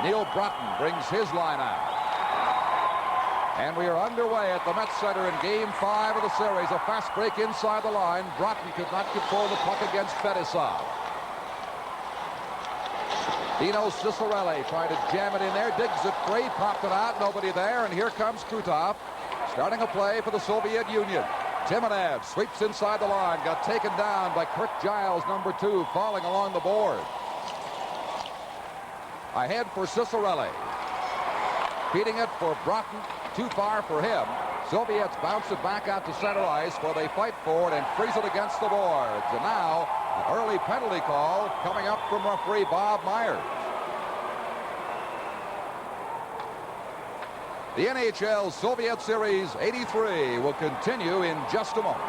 Neil Broughton brings his line out. And we are underway at the Met Center in Game 5 of the series. A fast break inside the line. Broughton could not control the puck against Fetisov. Dino Cicerelli trying to jam it in there. Digs it free. Popped it out. Nobody there. And here comes Krutov starting a play for the Soviet Union. Timonev sweeps inside the line. Got taken down by Kurt Giles, number 2, falling along the board. Ahead for Cicerelli. Feeding it for Broughton. Too far for him. Soviets bounce it back out to center ice where they fight for it and freeze it against the boards. And now, an early penalty call coming up from referee Bob Myers. The NHL Soviet Series 83 will continue in just a moment.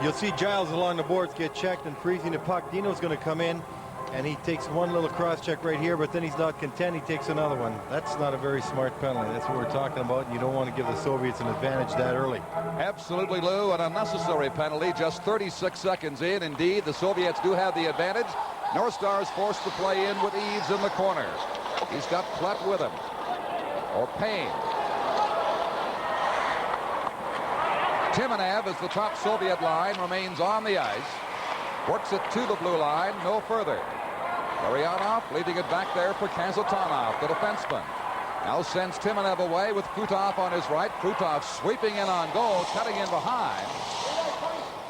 You'll see Giles along the boards get checked and freezing the puck. Dino's going to come in, and he takes one little cross check right here, but then he's not content. He takes another one. That's not a very smart penalty. That's what we're talking about, and you don't want to give the Soviets an advantage that early. Absolutely, Lou. An unnecessary penalty just 36 seconds in. Indeed, the Soviets do have the advantage. North Stars forced to play in with Eaves in the corner. He's got Plett with him. Or Payne. Timonev, as the top Soviet line, remains on the ice. Works it to the blue line, no further. Larionov leaving it back there for Kazatonov, the defenseman. Now sends Timonev away with Krutov on his right. Krutov sweeping in on goal, cutting in behind.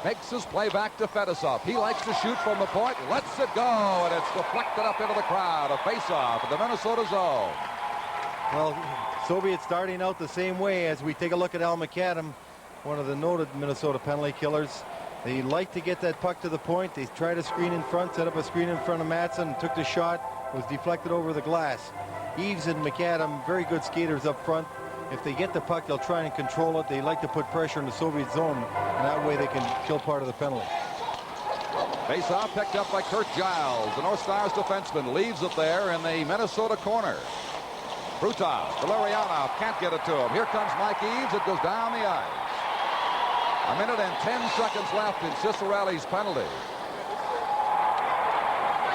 Makes his play back to Fetisov. He likes to shoot from the point, lets it go, and it's deflected up into the crowd. A face-off in the Minnesota zone. Well, Soviets starting out the same way as we take a look at Al McAdam, one of the noted Minnesota penalty killers. They like to get that puck to the point. They tried to screen in front, set up a screen in front of Matson, took the shot, was deflected over the glass. Eaves and McAdam, very good skaters up front. If they get the puck, they'll try and control it. They like to put pressure in the Soviet zone, and that way they can kill part of the penalty. Face-off picked up by Kurt Giles. The North Stars defenseman leaves it there in the Minnesota corner. Krutov, Larionov can't get it to him. Here comes Mike Eaves. It goes down the ice. A minute and 10 seconds left in Cicerelli's penalty.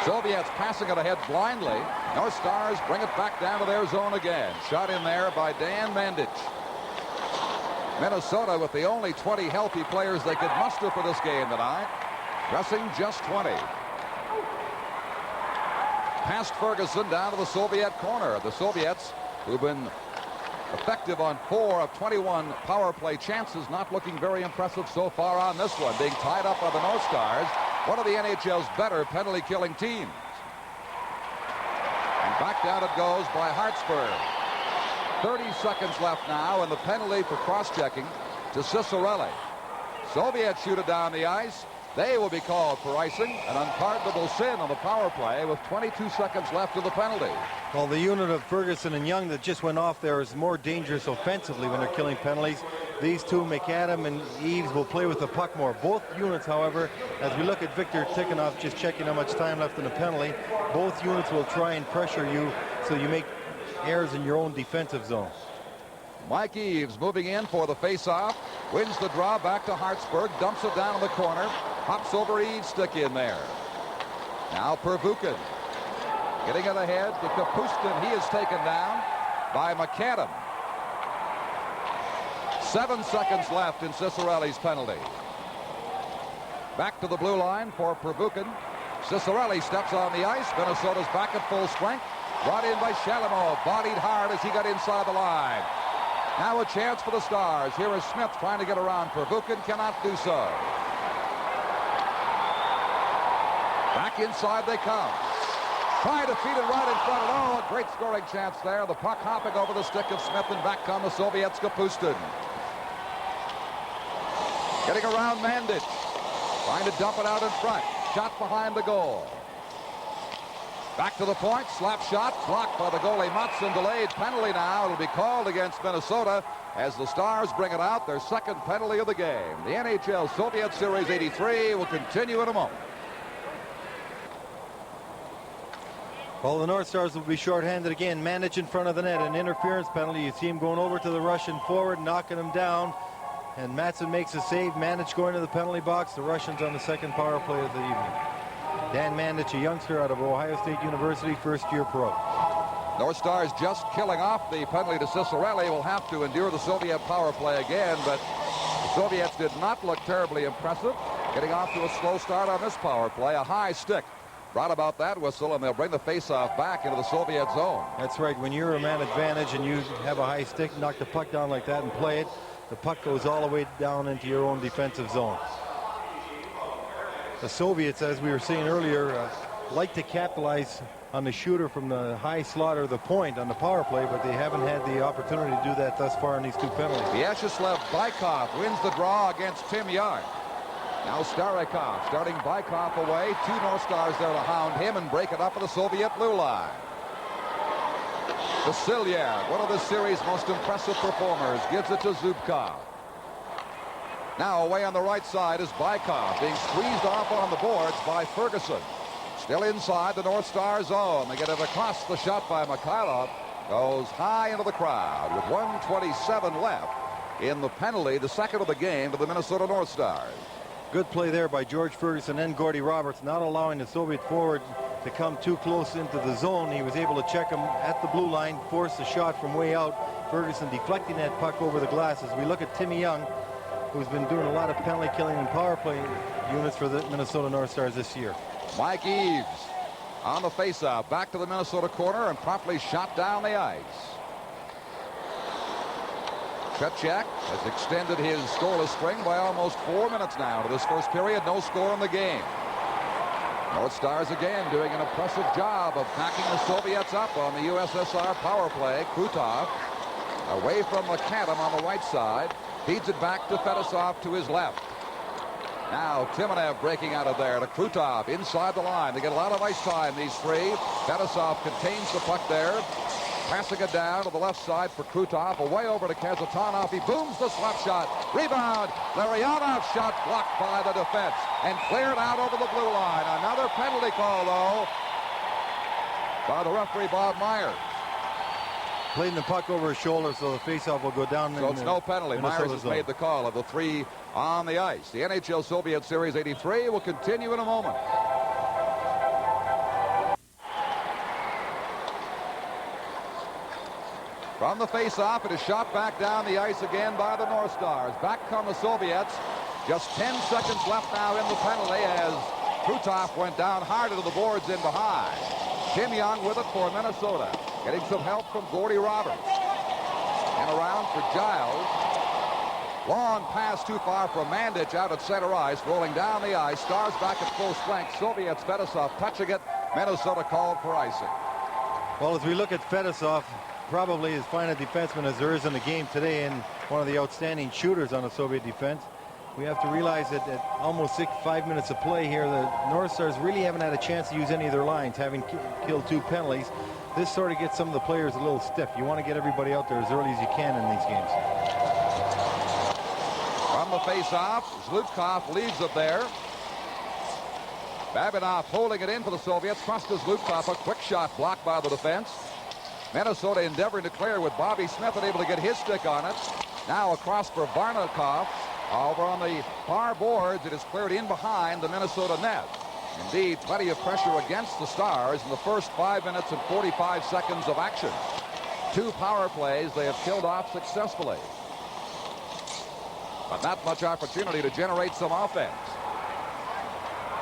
Soviets passing it ahead blindly. North Stars bring it back down to their zone again. Shot in there by Dan Mandich. Minnesota with the only 20 healthy players they could muster for this game tonight. Dressing just 20. Past Ferguson down to the Soviet corner. The Soviets, who've been effective on 4 of 21 power play chances, not looking very impressive so far on this one, being tied up by the North Stars, one of the NHL's better penalty-killing teams. And back down it goes by Hartsburg. 30 seconds left now, and the penalty for cross-checking to Cicerelli. Soviets shoot it down the ice. They will be called for icing, an unpardonable sin on the power play with 22 seconds left of the penalty. Well, the unit of Ferguson and Young that just went off there is more dangerous offensively when they're killing penalties. These two, McAdam and Eaves, will play with the puck more. Both units, however, as we look at Victor Tikhonov just checking how much time left in the penalty, both units will try and pressure you so you make errors in your own defensive zone. Mike Eaves moving in for the face-off, wins the draw back to Hartsburg, dumps it down in the corner, hops over Eaves' stick in there. Now Pervukin getting it ahead to Kapustin. He is taken down by McAdam. 7 seconds left in Cicerelli's penalty. Back to the blue line for Pervukin. Cicerelli steps on the ice. Minnesota's back at full strength. Brought in by Shalimov, bodied hard as he got inside the line. Now a chance for the Stars. Here is Smith trying to get around Pervukin, cannot do so. Back inside they come. Trying to feed it right in front. Oh, a great scoring chance there. The puck hopping over the stick of Smith, and back come the Soviets. Kapustin getting around Mandich. Trying to dump it out in front. Shot behind the goal. Back to the point. Slap shot. Blocked by the goalie Mutson. Delayed penalty now. It'll be called against Minnesota as the Stars bring it out. Their second penalty of the game. The NHL Soviet Series 83 will continue in a moment. Well, the North Stars will be shorthanded again. Mandich in front of the net. An interference penalty. You see him going over to the Russian forward, knocking him down. And Matson makes a save. Mandich going to the penalty box. The Russians on the second power play of the evening. Dan Mandich, a youngster out of Ohio State University, first-year pro. North Stars just killing off the penalty to Cicerelli. Will have to endure the Soviet power play again, but the Soviets did not look terribly impressive. Getting off to a slow start on this power play. A high stick brought about that whistle, and they'll bring the faceoff back into the Soviet zone. That's right. When you're a man advantage and you have a high stick, knock the puck down like that and play it, the puck goes all the way down into your own defensive zone. The Soviets, as we were saying earlier, like to capitalize on the shooter from the high slot or the point on the power play, but they haven't had the opportunity to do that thus far in these two penalties. Vyacheslav Bykov wins the draw against Tim Young. Now Starikov starting Bykov away. Two North Stars there to hound him and break it up at the Soviet blue line. Vasilyev, one of the series' most impressive performers, gives it to Zubkov. Now away on the right side is Bykov, being squeezed off on the boards by Ferguson. Still inside the North Star zone. They get it across. The shot by Mikhailov goes high into the crowd with 1:27 left in the penalty, the second of the game, to the Minnesota North Stars. Good play there by George Ferguson and Gordy Roberts, not allowing the Soviet forward to come too close into the zone. He was able to check him at the blue line, force the shot from way out. Ferguson deflecting that puck over the glass. As we look at Timmy Young, who's been doing a lot of penalty killing and power play units for the Minnesota North Stars this year. Mike Eaves on the faceoff, back to the Minnesota corner and promptly shot down the ice. Tretiak has extended his scoreless string by almost 4 minutes now to this first period. No score in the game. North Stars again doing an impressive job of backing the Soviets up on the USSR power play. Krutov away from McAdam on the right side. Feeds it back to Fedosov to his left. Now Timonev breaking out of there to Krutov inside the line. They get a lot of ice time, these three. Fedosov contains the puck there. Passing it down to the left side for Krutov. Away over to Kazatonov. He booms the slap shot. Rebound. Larionov shot blocked by the defense and cleared out over the blue line. Another penalty call, though, by the referee, Bob Myers. Playing the puck over his shoulder, so the faceoff will go down. So it's no penalty. Myers has made the call of the three on the ice. The NHL Soviet Series 83 will continue in a moment. From the face-off, it is shot back down the ice again by the North Stars. Back come the Soviets. Just 10 seconds left now in the penalty as Krutov went down hard into the boards in behind. Tim Young with it for Minnesota. Getting some help from Gordy Roberts. And around for Giles. Long pass too far from Mandich out at center ice. Rolling down the ice. Stars back at full strength. Soviets, Fedosov touching it. Minnesota called for icing. Well, as we look at Fedosov, probably as fine a defenseman as there is in the game today and one of the outstanding shooters on the Soviet defense. We have to realize that at almost 5 minutes of play here, the North Stars really haven't had a chance to use any of their lines, having killed 2 penalties. This sort of gets some of the players a little stiff. You want to get everybody out there as early as you can in these games. From the face-off, Zlukov leaves it there. Babinov holding it in for the Soviets. Crossed to Zlukov, a quick shot blocked by the defense. Minnesota endeavoring to clear with Bobby Smith unable to get his stick on it. Now across for Varnakov. Over on the far boards, it is cleared in behind the Minnesota net. Indeed, plenty of pressure against the Stars in the first 5 minutes and 45 seconds of action. 2 power plays they have killed off successfully. But not much opportunity to generate some offense.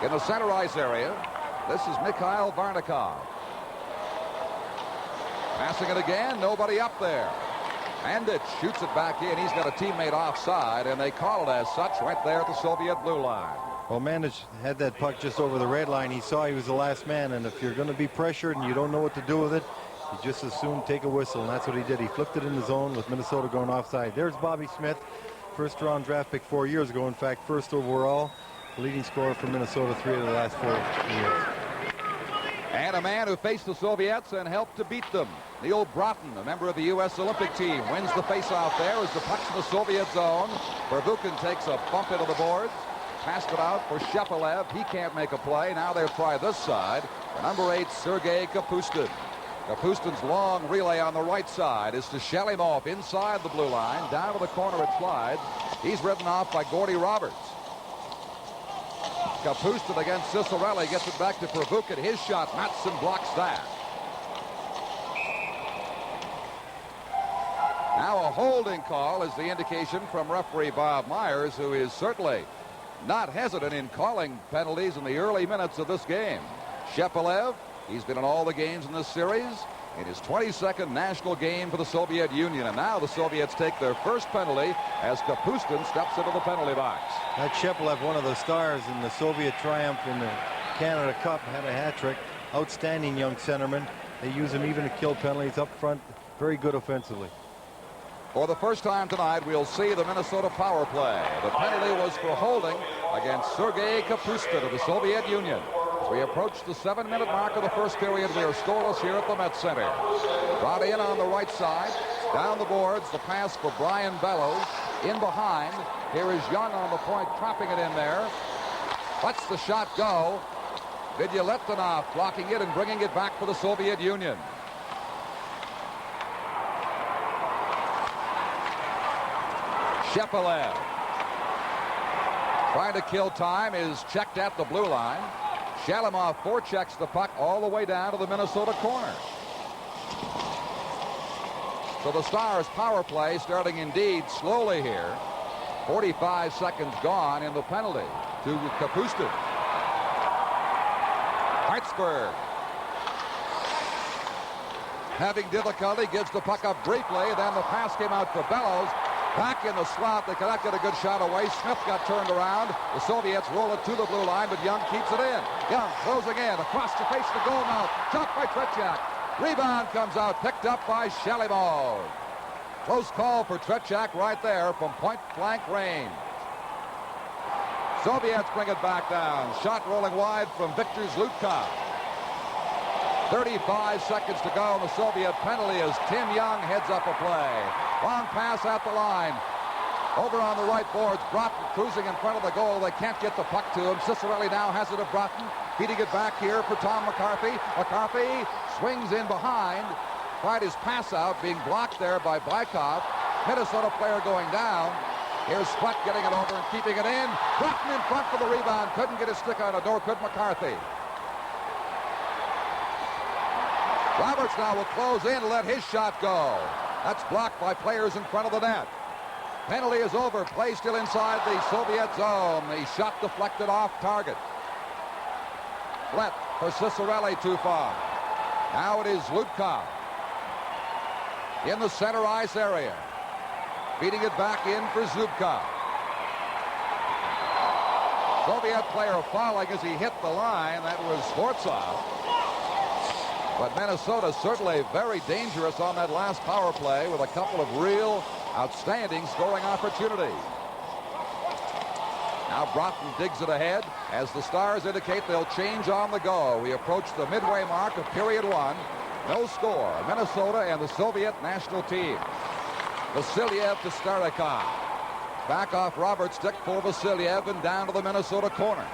In the center ice area, this is Mikhail Varnakov. Passing it again, nobody up there. Mandich shoots it back in. He's got a teammate offside, and they call it as such right there at the Soviet blue line. Well, Mandich had that puck just over the red line. He saw he was the last man, and if you're going to be pressured and you don't know what to do with it, you just as soon take a whistle, and that's what he did. He flipped it in the zone with Minnesota going offside. There's Bobby Smith, first-round draft pick 4 years ago. In fact, first overall, leading scorer for Minnesota 3 of the last 4 years. And a man who faced the Soviets and helped to beat them. Neil Broughton, a member of the U.S. Olympic team, wins the faceoff there as the puck's in the Soviet zone. Vervukin takes a bump into the boards. Passed it out for Shepelev. He can't make a play. Now they'll try this side. Number 8, Sergei Kapustin. Kapustin's long relay on the right side is to Shelimov inside the blue line. Down to the corner it slides. He's ridden off by Gordy Roberts. Kapustin against Cicerelli, gets it back to Pervukit. His shot, Matson blocks that. Now a holding call is the indication from referee Bob Myers, who is certainly not hesitant in calling penalties in the early minutes of this game. Shepelev, he's been in all the games in this series, in his 22nd national game for the Soviet Union. And now the Soviets take their first penalty as Kapustin steps into the penalty box. That Shepelev, one of the stars in the Soviet triumph in the Canada Cup, had a hat trick. Outstanding young centerman. They use him even to kill penalties up front. Very good offensively. For the first time tonight, we'll see the Minnesota power play. The penalty was for holding against Sergei Kapustin of the Soviet Union. As we approach the 7-minute mark of the first period, we are scoreless here at the Met Center. Brought in on the right side. Down the boards, the pass for Brian Bellows. In behind, here is Young on the point, trapping it in there. Lets the shot go. Vidyaletdinov blocking it and bringing it back for the Soviet Union. Shepelev, trying to kill time, is checked at the blue line. Shalimov forechecks the puck all the way down to the Minnesota corner. So the Stars power play starting indeed slowly here. 45 seconds gone in the penalty to Kapustin. Hartsburg having difficulty, gives the puck up briefly, then the pass came out for Bellows. Back in the slot, they cannot get a good shot away. Smith got turned around. The Soviets roll it to the blue line, but Young keeps it in. Young closing in, across the face of the goal mouth. Shot by Tretiak. Rebound comes out, picked up by Shalimov. Close call for Tretiak right there from point-blank range. Soviets bring it back down. Shot rolling wide from Viktor Zlutkov. 35 seconds to go, and the Soviet penalty as Tim Young heads up a play. Long pass at the line. Over on the right boards, Broughton cruising in front of the goal. They can't get the puck to him. Cicerelli now has it to Broughton. Feeding it back here for Tom McCarthy. McCarthy swings in behind. Tried his pass out, being blocked there by Bykov. Minnesota player going down. Here's Sweat getting it over and keeping it in. Broughton in front for the rebound. Couldn't get his stick on it, nor could McCarthy. Roberts now will close in and let his shot go. That's blocked by players in front of the net. Penalty is over. Play still inside the Soviet zone. The shot deflected off target. Flett for Cicerelli too far. Now it is Lutkov in the center ice area. Feeding it back in for Zubkov. Soviet player falling as he hit the line. That was Sfortsov. But Minnesota certainly very dangerous on that last power play with a couple of real outstanding scoring opportunities. Now Broughton digs it ahead as the Stars indicate they'll change on the go. We approach the midway mark of period one. No score. Minnesota and the Soviet national team. Vasiliev to Starikov. Back off Roberts' stick for Vasiliev and down to the Minnesota corner.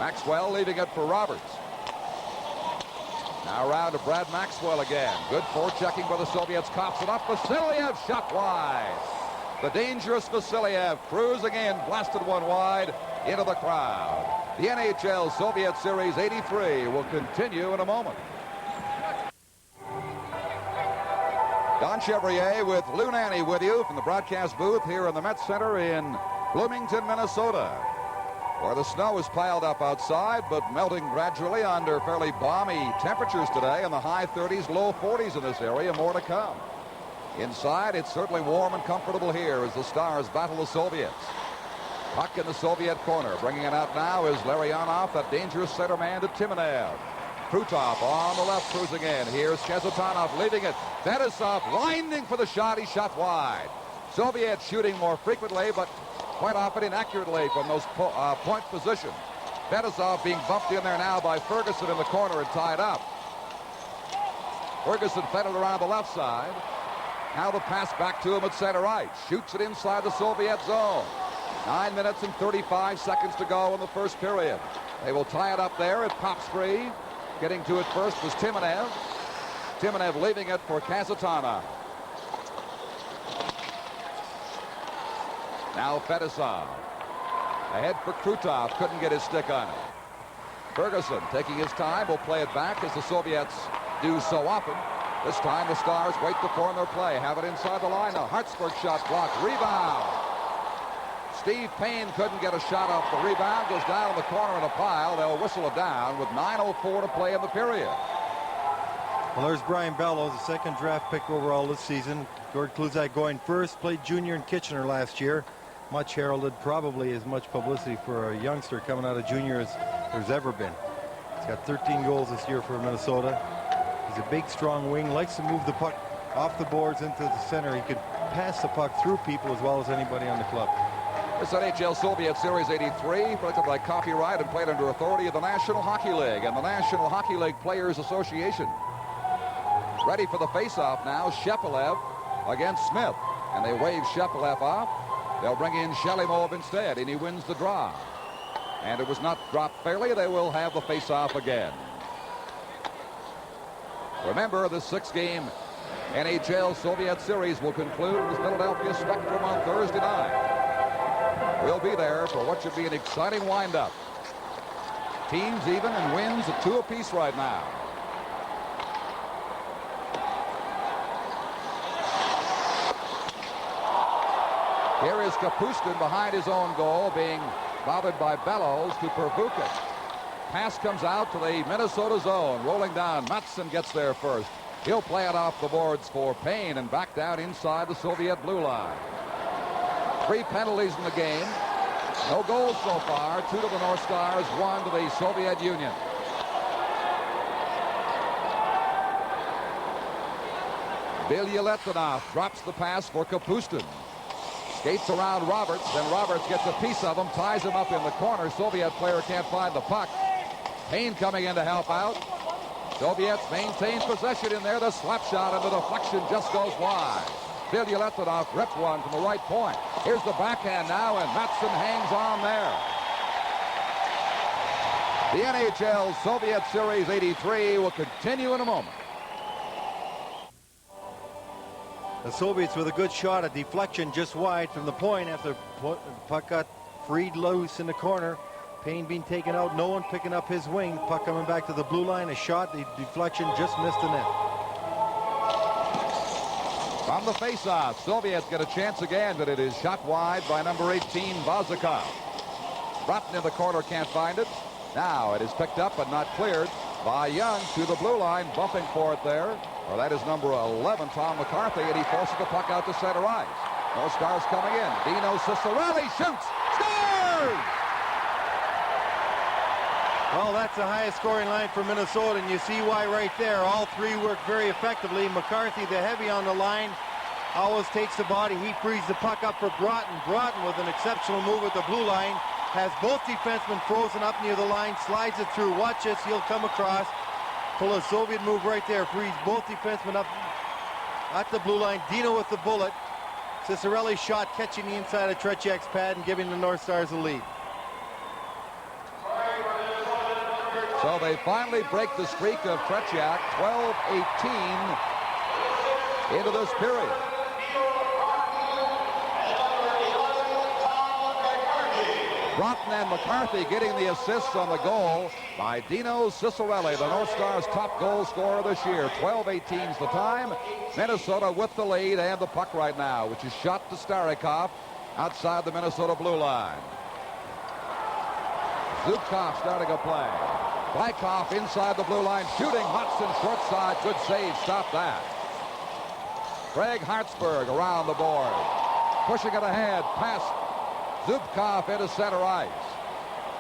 Maxwell leaving it for Roberts. Now around to Brad Maxwell again. Good forechecking by the Soviets. Coughs it up. Vasiliev shot wide. The dangerous Vasiliev cruising in. Blasted one wide into the crowd. The NHL Soviet Series 83 will continue in a moment. Don Chevrier with Lou Nanne with you from the broadcast booth here in the Met Center in Bloomington, Minnesota, where the snow is piled up outside but melting gradually under fairly balmy temperatures today in the high 30s, low 40s in this area. More to come. Inside, it's certainly warm and comfortable here as the Stars battle the Soviets. Puck in the Soviet corner. Bringing it out now is Larionov, that dangerous center man to Timonev. Krutov on the left cruising in. Here's Kazatanov leaving it. Fetisov winding for the shot. He shot wide. Soviets shooting more frequently, but quite often inaccurately from those point positions. Fetisov being bumped in there now by Ferguson in the corner and tied up. Ferguson fed it around the left side. Now the pass back to him at center ice. Shoots it inside the Soviet zone. 9 minutes and 35 seconds to go in the first period. They will tie it up there. It pops free. Getting to it first was Timonev. Timonev leaving it for Kazatanov. Now Fedosov. Ahead for Krutov. Couldn't get his stick on it. Ferguson taking his time will play it back as the Soviets do so often. This time the Stars wait to form their play. Have it inside the line. A Hartsburg shot blocked. Rebound. Steve Payne couldn't get a shot off the rebound. Goes down in the corner in a pile. They'll whistle it down with 9:04 to play in the period. Well, there's Brian Bellows, the second draft pick overall this season. Gord Kluzak going first. Played junior in Kitchener last year. Much heralded, probably as much publicity for a youngster coming out of junior as there's ever been. He's got 13 goals this year for Minnesota. He's a big, strong wing. Likes to move the puck off the boards into the center. He could pass the puck through people as well as anybody on the club. This NHL Soviet Series 83, protected by copyright and played under authority of the National Hockey League and the National Hockey League Players Association. Ready for the face-off now. Shepelev against Smith. And they wave Shepelev off. They'll bring in Shalimov instead, and he wins the draw. And it was not dropped fairly. They will have the face-off again. Remember, the 6-game NHL Soviet Series will conclude with Philadelphia Spectrum on Thursday night. We'll be there for what should be an exciting wind-up. Teams even and wins at 2 apiece right now. Here is Kapustin behind his own goal, being bothered by Bellows to Pervukin. Pass comes out to the Minnesota zone. Rolling down. Matson gets there first. He'll play it off the boards for Payne and back down inside the Soviet blue line. 3 penalties in the game. No goals so far. 2 to the North Stars, 1 to the Soviet Union. Bilyaletdinov drops the pass for Kapustin. Skates around Roberts, then Roberts gets a piece of him, ties him up in the corner. Soviet player can't find the puck. Payne coming in to help out. Soviets maintain possession in there. The slap shot and the deflection just goes wide. Bilyaletdinov ripped one from the right point. Here's the backhand now, and Matson hangs on there. The NHL Soviet Series 83 will continue in a moment. The Soviets with a good shot, a deflection just wide from the point after the puck got freed loose in the corner. Payne being taken out, no one picking up his wing. Puck coming back to the blue line, a shot, the deflection just missed the net. From the face-off, Soviets get a chance again, but it is shot wide by number 18, Vazikov. Broughton in the corner, can't find it. Now it is picked up but not cleared by Young to the blue line, bumping for it there. Well, that is number 11, Tom McCarthy, and he forces the puck out to center ice. No Stars coming in. Dino Ciccarelli shoots, scores! Well, that's the highest scoring line for Minnesota, and you see why right there. All 3 work very effectively. McCarthy, the heavy on the line, always takes the body. He frees the puck up for Broughton. Broughton with an exceptional move at the blue line. Has both defensemen frozen up near the line, slides it through. Watch this, he'll come across. Pull a Soviet move right there, frees both defensemen up at the blue line. Dino with the bullet. Ciccarelli's shot catching the inside of Tretiak's pad and giving the North Stars a lead. So they finally break the streak of Tretiak, 12-18 into this period. Broughton and McCarthy getting the assists on the goal by Dino Ciccarelli, the North Stars' top goal scorer this year. 12-18's the time. Minnesota with the lead and the puck right now, which is shot to Starikov outside the Minnesota blue line. Zubkov starting a play. Bykov inside the blue line, shooting. Hudson short side, good save, stop that. Craig Hartsburg around the board, pushing it ahead, past Zubkov into center ice.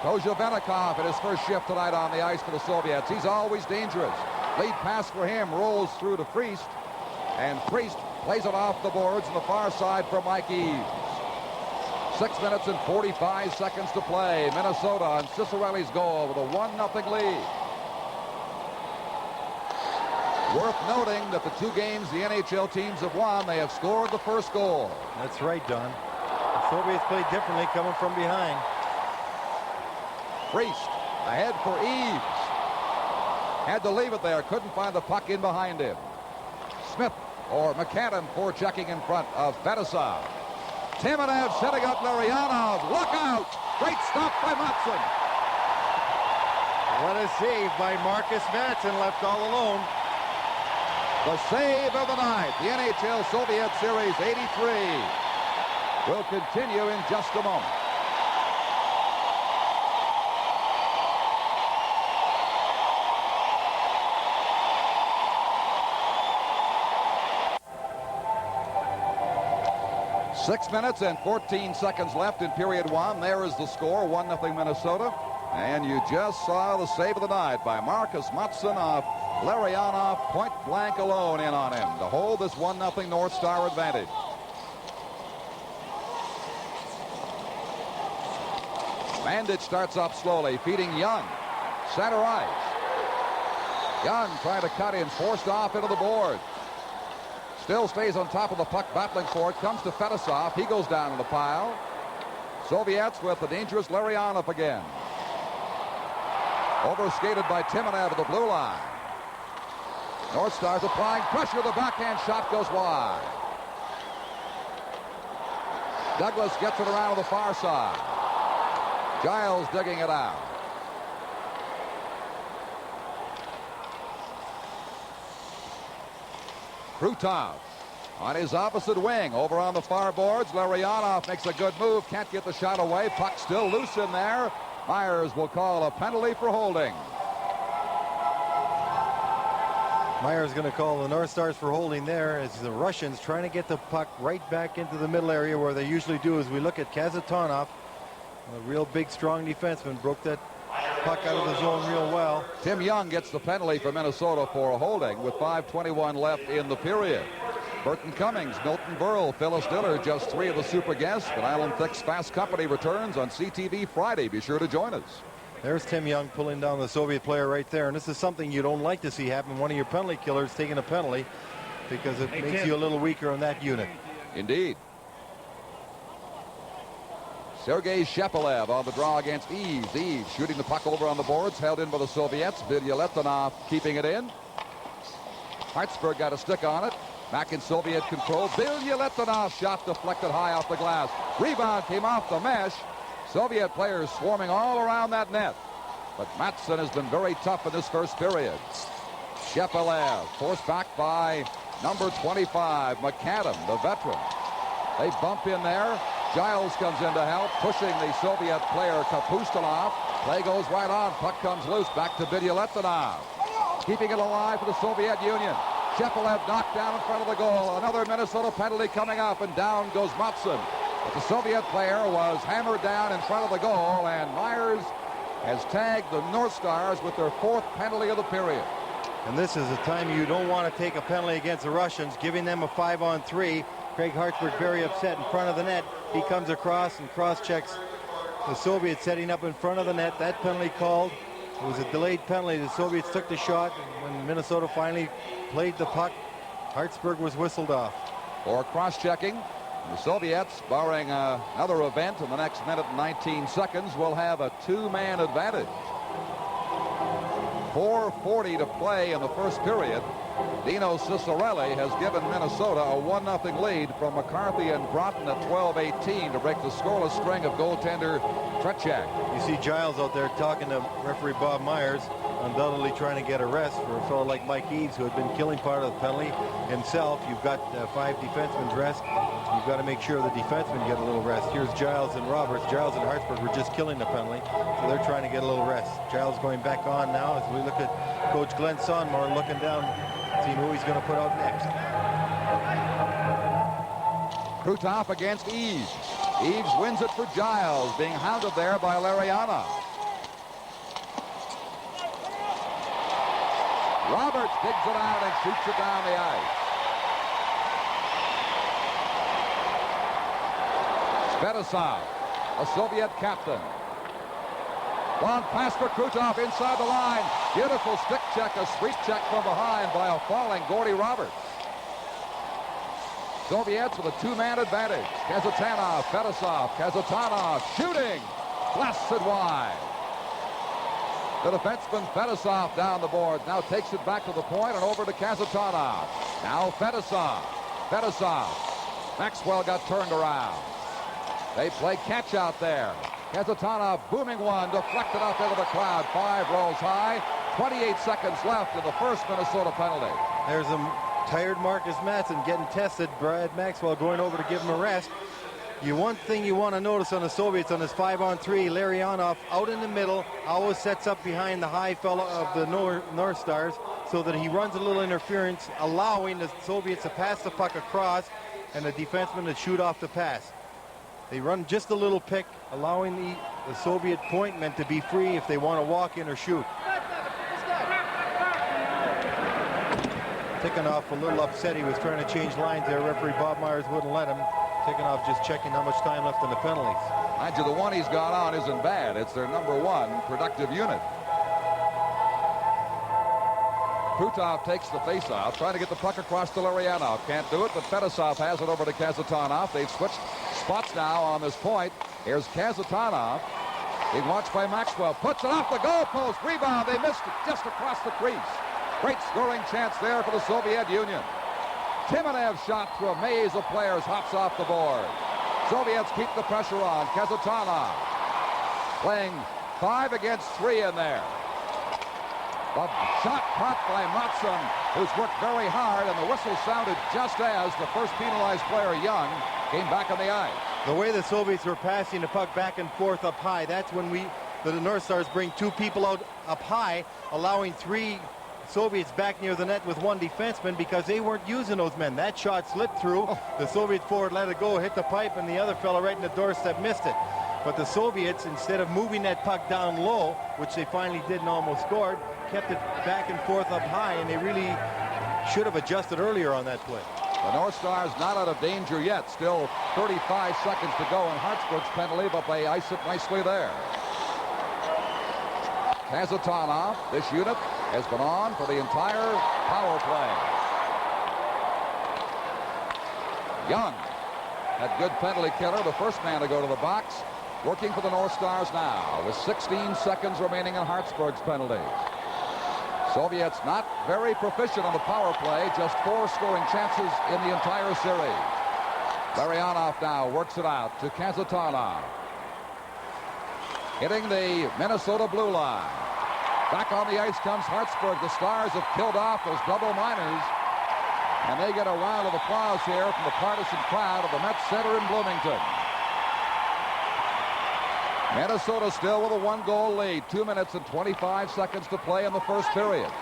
Kozhevenikov in his first shift tonight on the ice for the Soviets. He's always dangerous. Lead pass for him rolls through to Priest, and Priest plays it off the boards on the far side for Mike Eaves. 6 minutes and 45 seconds to play. Minnesota on Ciccarelli's goal with a 1-0 lead. Worth noting that the 2 games the NHL teams have won, they have scored the first goal. That's right, Don. The Soviets played differently coming from behind. Priest ahead for Eaves. Had to leave it there. Couldn't find the puck in behind him. Smith or McAdam forechecking in front of Fedosov. Timanev setting up Larionov. Look out! Great stop by Matson. What a save by Marcus Matson, left all alone. The save of the night. The NHL Soviet Series 83 will continue in just a moment. Six minutes and 14 seconds left in period one. There is the score, 1-0 Minnesota. And you just saw the save of the night by Marcus Matson off Larionov, point blank alone in on him to hold this 1-0 North Star advantage. Mandich starts up slowly, feeding Young. Center ice. Young trying to cut in, forced off into the board. Still stays on top of the puck, battling for it. Comes to Fedosov. He goes down in the pile. Soviets with the dangerous Larionov again. Overskated by Timanev at the blue line. North Stars applying pressure. The backhand shot goes wide. Douglas gets it around to the far side. Giles digging it out. Krutov on his opposite wing. Over on the far boards. Larionov makes a good move. Can't get the shot away. Puck still loose in there. Myers will call a penalty for holding. Myers going to call the North Stars for holding there as the Russians trying to get the puck right back into the middle area where they usually do. As we look at Kazatonov, a real big, strong defenseman, broke that puck out of the zone real well. Tim Young gets the penalty for Minnesota for a holding with 5:21 left in the period. Burton Cummings, Milton Berle, Phyllis Diller, just three of the super guests. But Alan Thicke's Fast Company returns on CTV Friday. Be sure to join us. There's Tim Young pulling down the Soviet player right there. And this is something you don't like to see happen. One of your penalty killers taking a penalty because it makes you a little weaker on that unit. Indeed. Sergei Shepelev on the draw against Eves. Eves shooting the puck over on the boards, held in by the Soviets. Vilya-Letonov keeping it in. Hartsburg got a stick on it. Back in Soviet control. Vilya-Letonov shot deflected high off the glass. Rebound came off the mesh. Soviet players swarming all around that net. But Matson has been very tough in this first period. Shepelev forced back by number 25, McAdam, the veteran. They bump in there. Giles comes in to help, pushing the Soviet player Kapustinov. Play goes right on. Puck comes loose. Back to Vilya-Letonov. Keeping it alive for the Soviet Union. Shepelev knocked down in front of the goal. Another Minnesota penalty coming up, and down goes Matson. But the Soviet player was hammered down in front of the goal, and Myers has tagged the North Stars with their fourth penalty of the period. And this is a time you don't want to take a penalty against the Russians, giving them a 5-on-3. Craig Hartsburg very upset in front of the net. He comes across and cross-checks the Soviets setting up in front of the net. That penalty called. It was a delayed penalty. The Soviets took the shot. When Minnesota finally played the puck, Hartsburg was whistled off. For cross-checking, the Soviets, barring another event in the next minute and 19 seconds, will have a two-man advantage. 4:40 to play in the first period. Dino Ciccarelli has given Minnesota a 1-0 lead from McCarthy and Broughton at 12:18 to break the scoreless string of goaltender Tretiak. You see Giles out there talking to referee Bob Myers, undoubtedly trying to get a rest for a fellow like Mike Eves, who had been killing part of the penalty himself. You've got 5 defensemen's rest. You've got to make sure the defensemen get a little rest. Here's Giles and Roberts. Giles and Hartsburg were just killing the penalty, so they're trying to get a little rest. Giles going back on now as we look at Coach Glenn Sonmore looking down, seeing who he's going to put out next. Krutov against Eves. Eves wins it for Giles, being hounded there by Larionov. Roberts digs it out and shoots it down the ice. Fedosov, a Soviet captain. Long pass for Krutov inside the line. Beautiful stick check, a sweep check from behind by a falling Gordy Roberts. Soviets with a two-man advantage. Kazatonov, Fedosov, Kazatonov shooting. Blasted wide. The defenseman Fedosov down the board. Now takes it back to the point and over to Kazatonov. Now Fedosov. Maxwell got turned around. They play catch out there. Kazatanov booming one, deflected up into the crowd. 5 rolls high. 28 seconds left in the first Minnesota penalty. There's a tired Marcus Matson getting tested. Brad Maxwell going over to give him a rest. One thing you want to notice on the Soviets on this 5-on-3, Larionov out in the middle, always sets up behind the high fella of the North Stars so that he runs a little interference, allowing the Soviets to pass the puck across and the defenseman to shoot off the pass. They run just a little pick, allowing the Soviet point men to be free if they want to walk in or shoot. Tikhonov a little upset. He was trying to change lines there. Referee Bob Myers wouldn't let him. Tikhonov just checking how much time left in the penalties. Mind you, the one he's got on isn't bad. It's their #1 productive unit. Krutov takes the face-off, trying to get the puck across to Larionov. Can't do it, but Fedosov has it over to Kazatanov. They've switched spots now on this point. Here's Kazatanov. Being watched by Maxwell. Puts it off the goalpost. Rebound. They missed it just across the crease. Great scoring chance there for the Soviet Union. Timonev shot through a maze of players, hops off the board. Soviets keep the pressure on. Kazatanov playing 5 against 3 in there. The shot caught by Matson, who's worked very hard, and the whistle sounded just as the first penalized player, Young, came back on the ice. The way the Soviets were passing the puck back and forth up high, that's when the North Stars bring 2 people out up high, allowing 3 Soviets back near the net with 1 defenseman because they weren't using those men. That shot slipped through. The Soviet forward let it go, hit the pipe, and the other fellow right in the doorstep missed it. But the Soviets, instead of moving that puck down low, which they finally did and almost scored, kept it back and forth up high, and they really should have adjusted earlier on that play. The North Stars not out of danger yet. Still 35 seconds to go in Hartsburg's penalty, but they ice it nicely there. Kazatanov, this unit has been on for the entire power play. Young had good penalty killer, the first man to go to the box, working for the North Stars now with 16 seconds remaining in Hartsburg's penalty. Soviets not very proficient on the power play, just 4 scoring chances in the entire series. Larionov now works it out to Kazatanov. Hitting the Minnesota blue line. Back on the ice comes Hartsburg. The Stars have killed off those double minors, and they get a round of applause here from the partisan crowd of the Mets Center in Bloomington. Minnesota still with a 1-goal lead. 2 minutes and 25 seconds to play in the first period.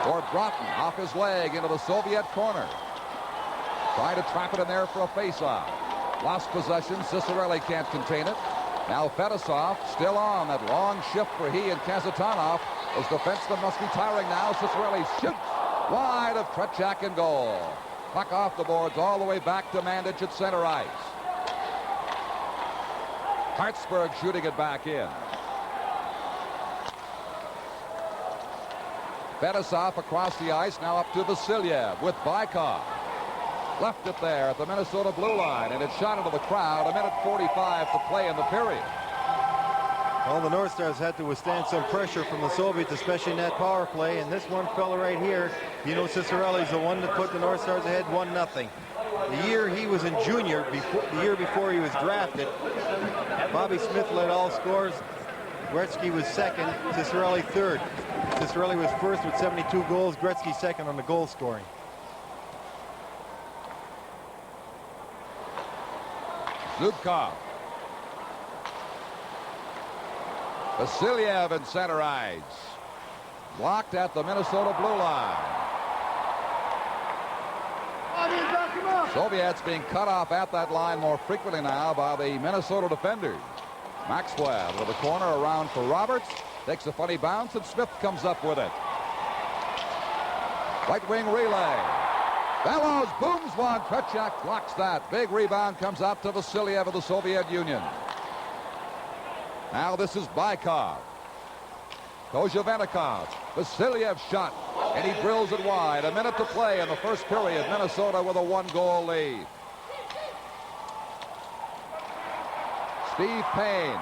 Or Broughton off his leg into the Soviet corner. Trying to trap it in there for a face-off. Lost possession. Cicerelli can't contain it. Now Fedosov still on that long shift for he and Kazatanov. Those defensemen must be tiring now. Cicerelli shoots wide of Tretiak in goal. Puck off the boards all the way back to Mandich at center ice. Hartsburg shooting it back in. Fedosov across the ice, now up to Vasilyev with Bykov. Left it there at the Minnesota blue line, and it shot into the crowd. 1:45 to play in the period. Well, the North Stars had to withstand some pressure from the Soviets, especially in that power play. And this one fella right here, Dino Cicerelli, is the one that put the North Stars ahead 1-0. The year he was in junior, the year before he was drafted, Bobby Smith led all scores. Gretzky was second, Cicerelli third. Cicerelli was first with 72 goals, Gretzky second on the goal scoring. Zubkov. Vasilyev in center ice. Blocked at the Minnesota blue line. Soviets being cut off at that line more frequently now by the Minnesota defenders. Maxwell with the corner around for Roberts. Takes a funny bounce, and Smith comes up with it. Right wing relay. Bellows booms one. Tretiak blocks that. Big rebound comes out to Vasilyev of the Soviet Union. Now this is Bykov. Kozhevenikov. Vasilyev's shot, and he drills it wide. 1 minute to play in the first period. Minnesota with a 1-goal lead. Steve Payne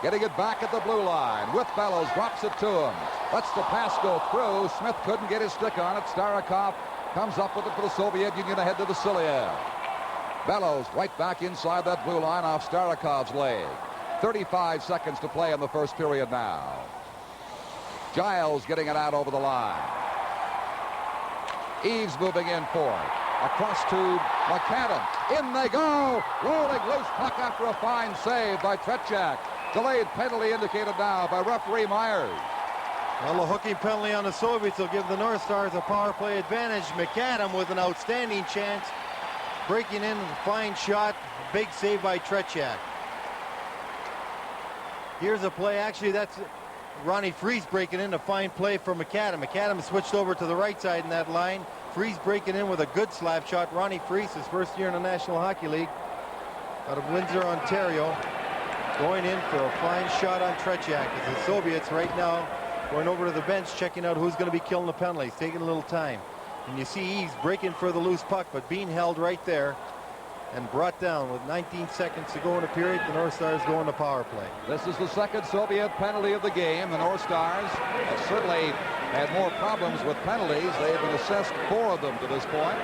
getting it back at the blue line with Bellows, drops it to him, lets the pass go through. Smith couldn't get his stick on it. Starikov comes up with it for the Soviet Union ahead to Vasilyev. Bellows right back inside that blue line off Starakov's leg. 35 seconds to play in the first period now. Giles getting it out over the line. Eves moving in for it. Across to McAdam. In they go. Rolling loose puck after a fine save by Tretiak. Delayed penalty indicated now by referee Myers. Well, a hooking penalty on the Soviets will give the North Stars a power play advantage. McAdam with an outstanding chance. Breaking in, fine shot. Big save by Tretiak. Here's a play. Actually, that's Ronnie Freese breaking in. A fine play for McAdam. McAdam switched over to the right side in that line. Freese breaking in with a good slap shot. Ronnie Freese, his first year in the National Hockey League, out of Windsor, Ontario, going in for a fine shot on Tretiak. As the Soviets right now going over to the bench, checking out who's going to be killing the penalties, taking a little time. And you see Eves breaking for the loose puck, but being held right there and brought down with 19 seconds to go in the period. The North Stars go in the power play. This is the second Soviet penalty of the game. The North Stars have certainly had more problems with penalties. They've been assessed 4 of them to this point.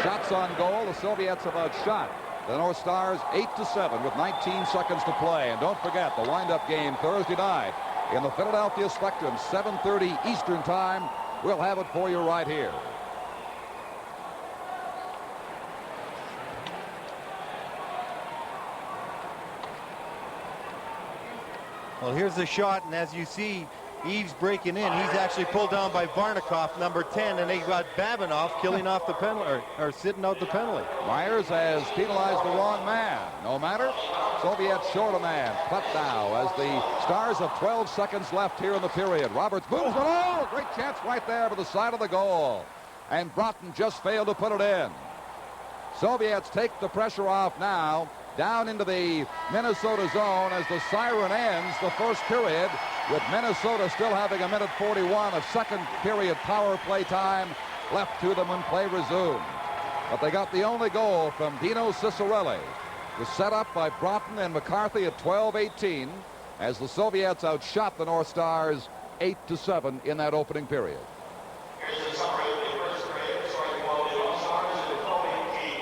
Shots on goal, the Soviets have outshot the North Stars 8-7 with 19 seconds to play. And don't forget the wind-up game Thursday night in the Philadelphia Spectrum, 7:30 Eastern Time. We'll have it for you right here. Well, here's the shot, and as you see, Eves breaking in. He's actually pulled down by Varnikov, number 10, and they got Babinov killing off the penalty, or sitting out the penalty. Myers has penalized the wrong man. No matter. Soviets short a man. Cut now as the Stars have 12 seconds left here in the period. Roberts moves it. Oh, great chance right there to the side of the goal. And Broughton just failed to put it in. Soviets take the pressure off now. Down into the Minnesota zone as the siren ends the first period, with Minnesota still having a minute 41 of second period power play time left to them when play resumed. But they got the only goal from Dino Ciccarelli. It was set up by Broughton and McCarthy at 12:18 as the Soviets outshot the North Stars 8-7 in that opening period.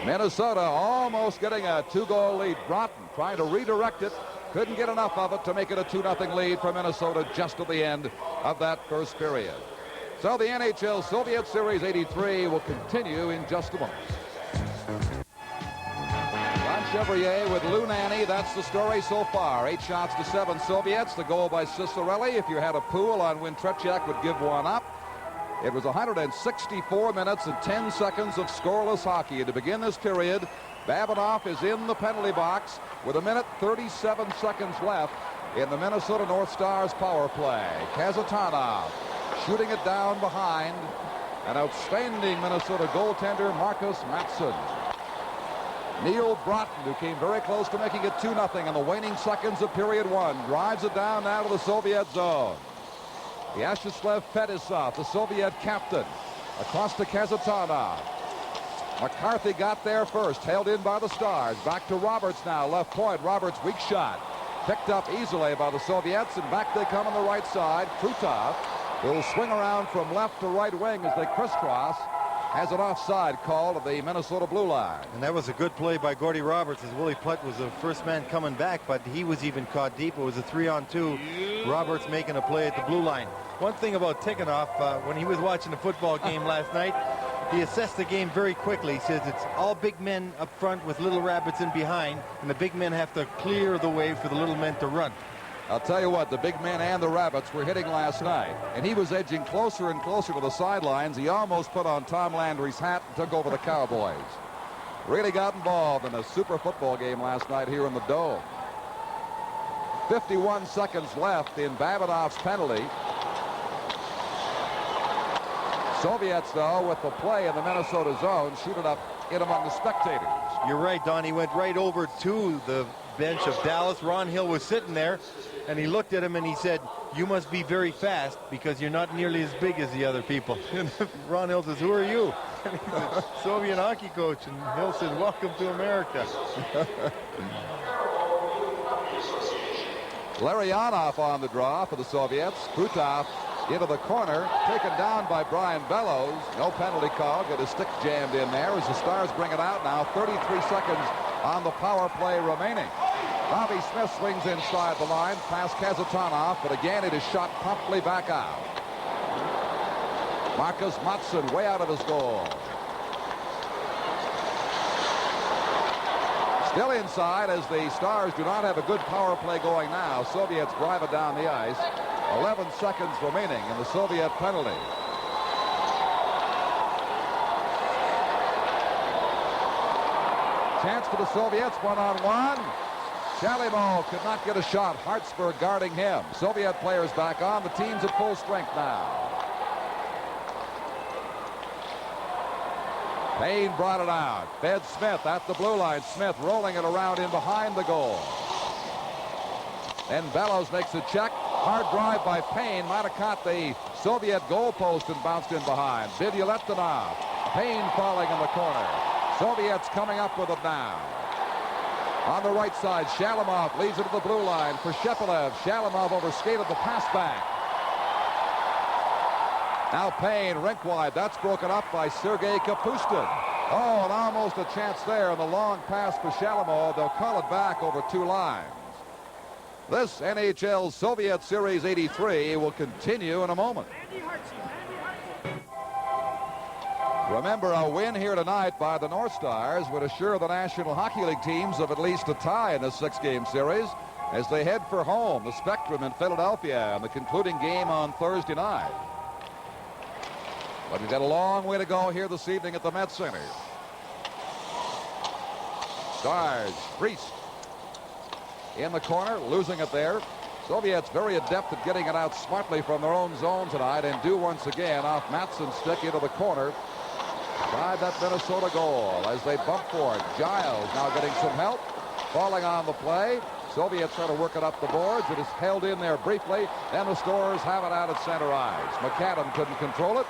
Minnesota almost getting a 2-goal lead. Broughton trying to redirect it. Couldn't get enough of it to make it a 2-0 lead for Minnesota just at the end of that first period. So the NHL Soviet Series 83 will continue in just a moment. John Chevrier with Lou Nanny. That's the story so far. 8-7 Soviets. The goal by Ciccarelli. If you had a pool on when Tretiak would give one up. It was 164 minutes and 10 seconds of scoreless hockey. And to begin this period, Babinov is in the penalty box with 1:37 seconds left in the Minnesota North Stars power play. Kazatanov shooting it down behind an outstanding Minnesota goaltender, Marcus Matson. Neil Broughton, who came very close to making it 2-0 in the waning seconds of period 1, drives it down now to the Soviet zone. Vyacheslav Fetisov, the Soviet captain, across to Kazatanov. McCarthy got there first, held in by the Stars. Back to Roberts now, left point. Roberts, weak shot. Picked up easily by the Soviets, and back they come on the right side. Krutov will swing around from left to right wing as they crisscross. Has an offside call to the Minnesota blue line. And that was a good play by Gordy Roberts as Willie Plutt was the first man coming back, but he was even caught deep. It was a 3-on-2. Roberts making a play at the blue line. One thing about Tikhonov, when he was watching the football game last night, he assessed the game very quickly. He says it's all big men up front with little rabbits in behind, and the big men have to clear the way for the little men to run. I'll tell you what, the big men and the rabbits were hitting last night, and he was edging closer and closer to the sidelines. He almost put on Tom Landry's hat and took over the Cowboys. Really got involved in a super football game last night here in the Dome. 51 seconds left in Babinov's penalty. Soviets, though, with the play in the Minnesota zone, shoot it up in among the spectators. You're right, Don. He went right over to the bench of Dallas. Ron Hill was sitting there, and he looked at him and he said, "You must be very fast because you're not nearly as big as the other people." And Ron Hill says, "Who are you?" And he said, "Soviet hockey coach." And Hill said, "Welcome to America." Larionov on the draw for the Soviets. Krutov into the corner, taken down by Brian Bellows. No penalty call. Got his stick jammed in there as the Stars bring it out now. 33 seconds on the power play remaining. Bobby Smith swings inside the line past Kazatonov, but again it is shot promptly back out. Marcus Mattsson way out of his goal. Still inside as the Stars do not have a good power play going now. Soviets drive it down the ice. 11 seconds remaining in the Soviet penalty. Chance for the Soviets, one-on-one. Shalimov could not get a shot. Hartsburg guarding him. Soviet players back on. The team's at full strength now. Payne brought it out. Fed Smith at the blue line. Smith rolling it around in behind the goal. Then Bellows makes a check. Hard drive by Payne. Might have caught the Soviet goalpost and bounced in behind. Vidyaletdinov. Payne falling in the corner. Soviets coming up with it now. On the right side, Shalimov leaves it to the blue line for Shepelev. Shalimov overskated the pass back. Now Payne, rink wide. That's broken up by Sergei Kapustin. Oh, and almost a chance there. And the long pass for Shalimov. They'll call it back over 2 lines. This NHL Soviet Series 83 will continue in a moment. Remember, a win here tonight by the North Stars would assure the National Hockey League teams of at least a tie in this 6-game series as they head for home, the Spectrum in Philadelphia, and the concluding game on Thursday night. But we've got a long way to go here this evening at the Met Center. Stars, Priest in the corner, losing it there. Soviets very adept at getting it out smartly from their own zone tonight, and do once again off Mattsson's stick into the corner. Tried that Minnesota goal as they bump forward. Giles now getting some help, falling on the play. Soviets trying to work it up the boards. It is held in there briefly. Then the Stars have it out at center ice. McAdam couldn't control it.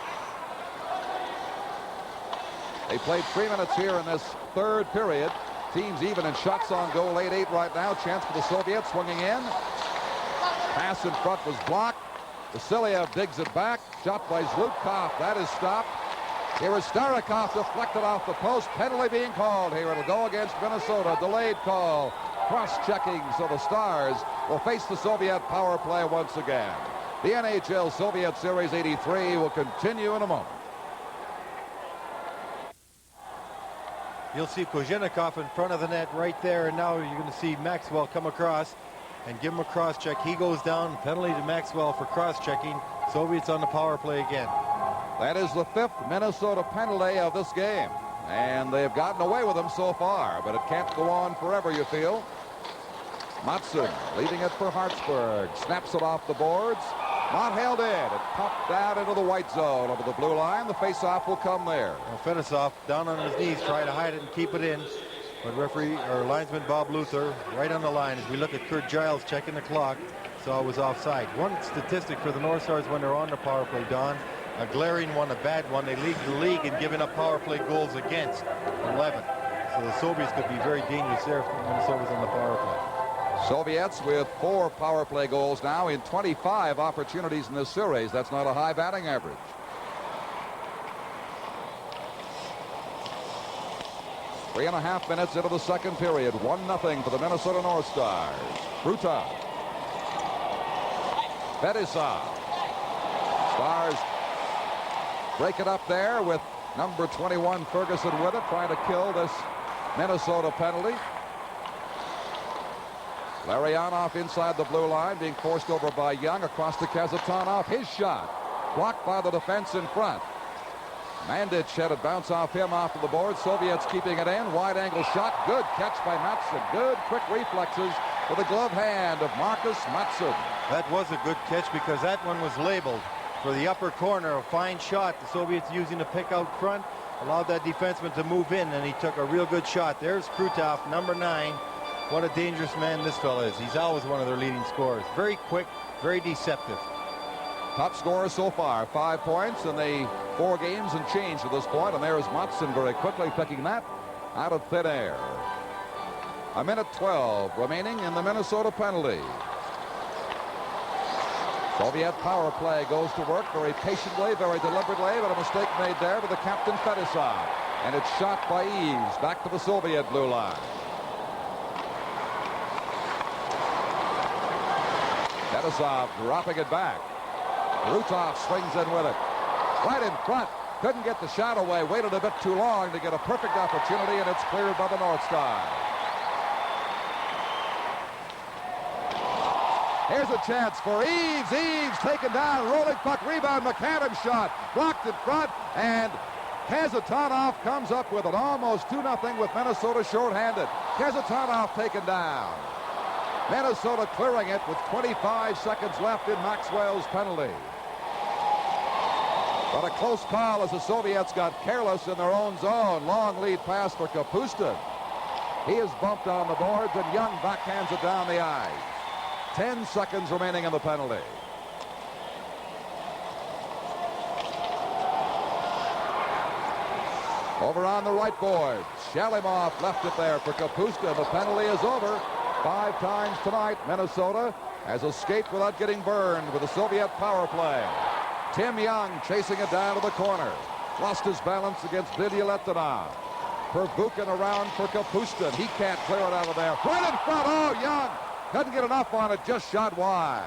They played 3 minutes here in this third period. Teams even in shots on goal, 8-8 right now. Chance for the Soviets, swinging in. Pass in front was blocked. Vasiliev digs it back. Shot by Zlutkov. That is stopped. Here is Starikov deflected off the post. Penalty being called here. It'll go against Minnesota. Delayed call. Cross-checking, so the Stars will face the Soviet power play once again. The NHL Soviet Series 83 will continue in a moment. You'll see Kozhenikov in front of the net right there, and now you're going to see Maxwell come across and give him a cross-check. He goes down. Penalty to Maxwell for cross-checking. Soviets on the power play again. That is the 5th Minnesota penalty of this game, and they've gotten away with them so far, but it can't go on forever, you feel. Mattsson leaving it for Hartsburg. Snaps it off the boards. Not held in. It popped down into the white zone over the blue line. The face-off will come there. Well, Fetisov down on his knees, trying to hide it and keep it in. But referee or linesman Bob Luther right on the line as we look at Kurt Giles checking the clock. Saw it was offside. One statistic for the North Stars when they're on the power play, Don, a glaring one, a bad one. They lead the league in giving up power play goals against, 11. So the Soviets could be very dangerous there if Minnesota's on the power play. Soviets with 4 power play goals now in 25 opportunities in this series. That's not a high batting average. Three and a half minutes into the second period. 1-0 for the Minnesota North Stars. Bruta. Fetisov. Stars break it up there with number 21 Ferguson with it, trying to kill this Minnesota penalty. Larionov inside the blue line, being forced over by Young across to Kazatonov. His shot blocked by the defense in front. Mandic had it bounce off him off of the board. Soviets keeping it in. Wide angle shot. Good catch by Mattsson. Good quick reflexes with the glove hand of Marcus Mattsson. That was a good catch because that one was labeled for the upper corner. A fine shot. The Soviets using the pick out front allowed that defenseman to move in, and he took a real good shot. There's Krutov, number 9. What a dangerous man this fella is. He's always one of their leading scorers. Very quick, very deceptive. Top scorer so far, 5 points in the 4 games and change to this point. And there's Mattsson very quickly picking that out of thin air. 1:12 remaining in the Minnesota penalty. Soviet power play goes to work very patiently, very deliberately, but a mistake made there with the captain Fetisov. And it's shot by Eves back to the Soviet blue line. Fetisov dropping it back. Rutov swings in with it. Right in front. Couldn't get the shot away. Waited a bit too long to get a perfect opportunity, and it's cleared by the North Star. Here's a chance for Eaves. Eaves taken down. Rolling puck. Rebound. McAdam shot. Blocked in front. And Kazatonov comes up with it. Almost 2-0 with Minnesota shorthanded. Kazatonov taken down. Minnesota clearing it with 25 seconds left in Maxwell's penalty. But a close call as the Soviets got careless in their own zone. Long lead pass for Kapustin. He is bumped on the boards, and Young backhands it down the ice. 10 seconds remaining in the penalty. Over on the right board. Shalimov left it there for Kapustin. The penalty is over. 5 times tonight, Minnesota has escaped without getting burned with the Soviet power play. Tim Young chasing it down to the corner. Lost his balance against Vidyaletdinov. Pervukin around for Kapustin. He can't clear it out of there. Right in front. Oh, Young couldn't get enough on it. Just shot wide.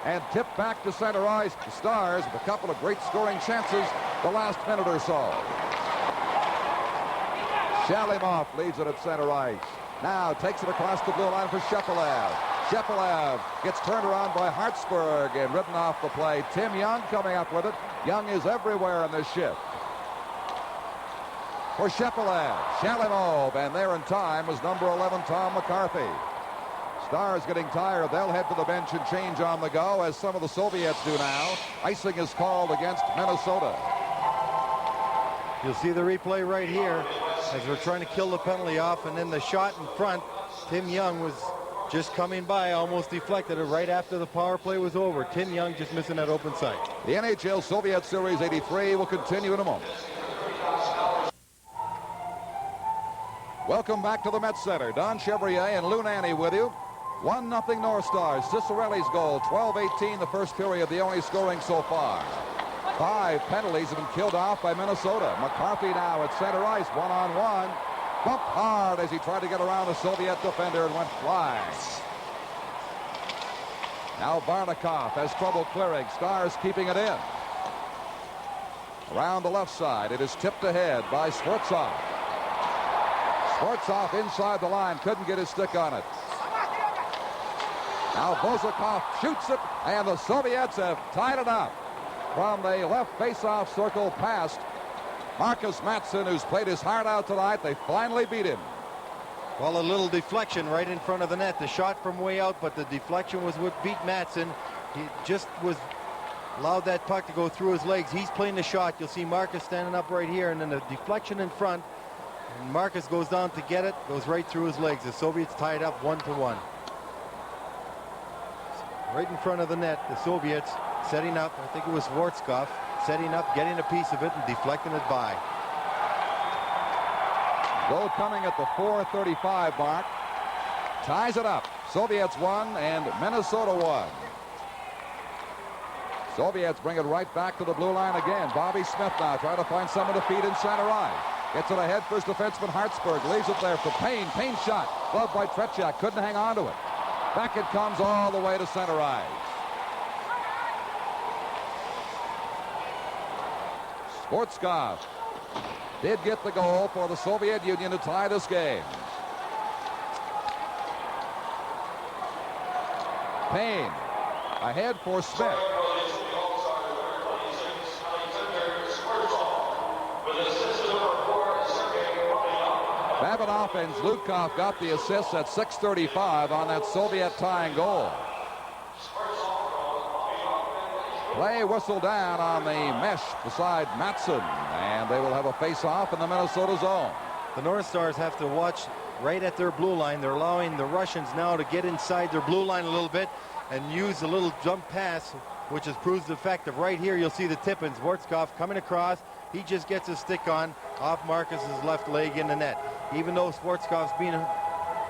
And tipped back to center ice. The Stars with a couple of great scoring chances the last minute or so. Shalimov leads it at center ice. Now takes it across the blue line for Shepelev. Shepelev gets turned around by Hartsburg and ridden off the play. Tim Young coming up with it. Young is everywhere in this shift. For Shepelev, Shalimov, and there in time was number 11, Tom McCarthy. Stars getting tired. They'll head to the bench and change on the go, as some of the Soviets do now. Icing is called against Minnesota. You'll see the replay right here as we're trying to kill the penalty off, and then the shot in front. Tim Young was just coming by, almost deflected it right after the power play was over. Tim Young just missing that open side. The NHL Soviet Series 83 will continue in a moment. Welcome back to the Met Center. Don Chevrier and Lou Nanne with you. 1-0 North Stars. Cicerelli's goal, 12-18 the first period, the only scoring so far. 5 penalties have been killed off by Minnesota. McCarthy now at center ice, one-on-one. Bumped hard as he tried to get around a Soviet defender and went flying. Now Varnikov has trouble clearing. Stars keeping it in. Around the left side, it is tipped ahead by Sfortsov. Sfortsov inside the line, couldn't get his stick on it. Now Bozakov shoots it, and the Soviets have tied it up. From the left face-off circle past Marcus Matson, who's played his heart out tonight. They finally beat him. Well, a little deflection right in front of the net. The shot from way out, but the deflection was what beat Matson. He just was allowed that puck to go through his legs. He's playing the shot. You'll see Marcus standing up right here, and then the deflection in front. And Marcus goes down to get it, goes right through his legs. The Soviets tied up 1-1. Right in front of the net, the Soviets setting up. I think it was Schwarzkopf setting up, getting a piece of it, and deflecting it by. Goal coming at the 4:35 mark. Ties it up. Soviets won and Minnesota won. Soviets bring it right back to the blue line again. Bobby Smith now trying to find someone to feed in center ice. Gets it ahead. First defenseman Hartsburg leaves it there for Payne. Payne shot. Gloved by Tretiak. Couldn't hang on to it. Back it comes all the way to center ice. Sportskov did get the goal for the Soviet Union to tie this game. Payne ahead for Smith. Babinov and Zlutkov got the assists at 6:35 on that Soviet tying goal. Play whistle down on the mesh beside Matson, and they will have a face-off in the Minnesota zone. The North Stars have to watch right at their blue line. They're allowing the Russians now to get inside their blue line a little bit and use a little jump pass, which has proved effective. Right here, you'll see the tip-in. Schwarzkopf coming across. He just gets his stick on off Marcus's left leg in the net. Even though Schwarzkopf's being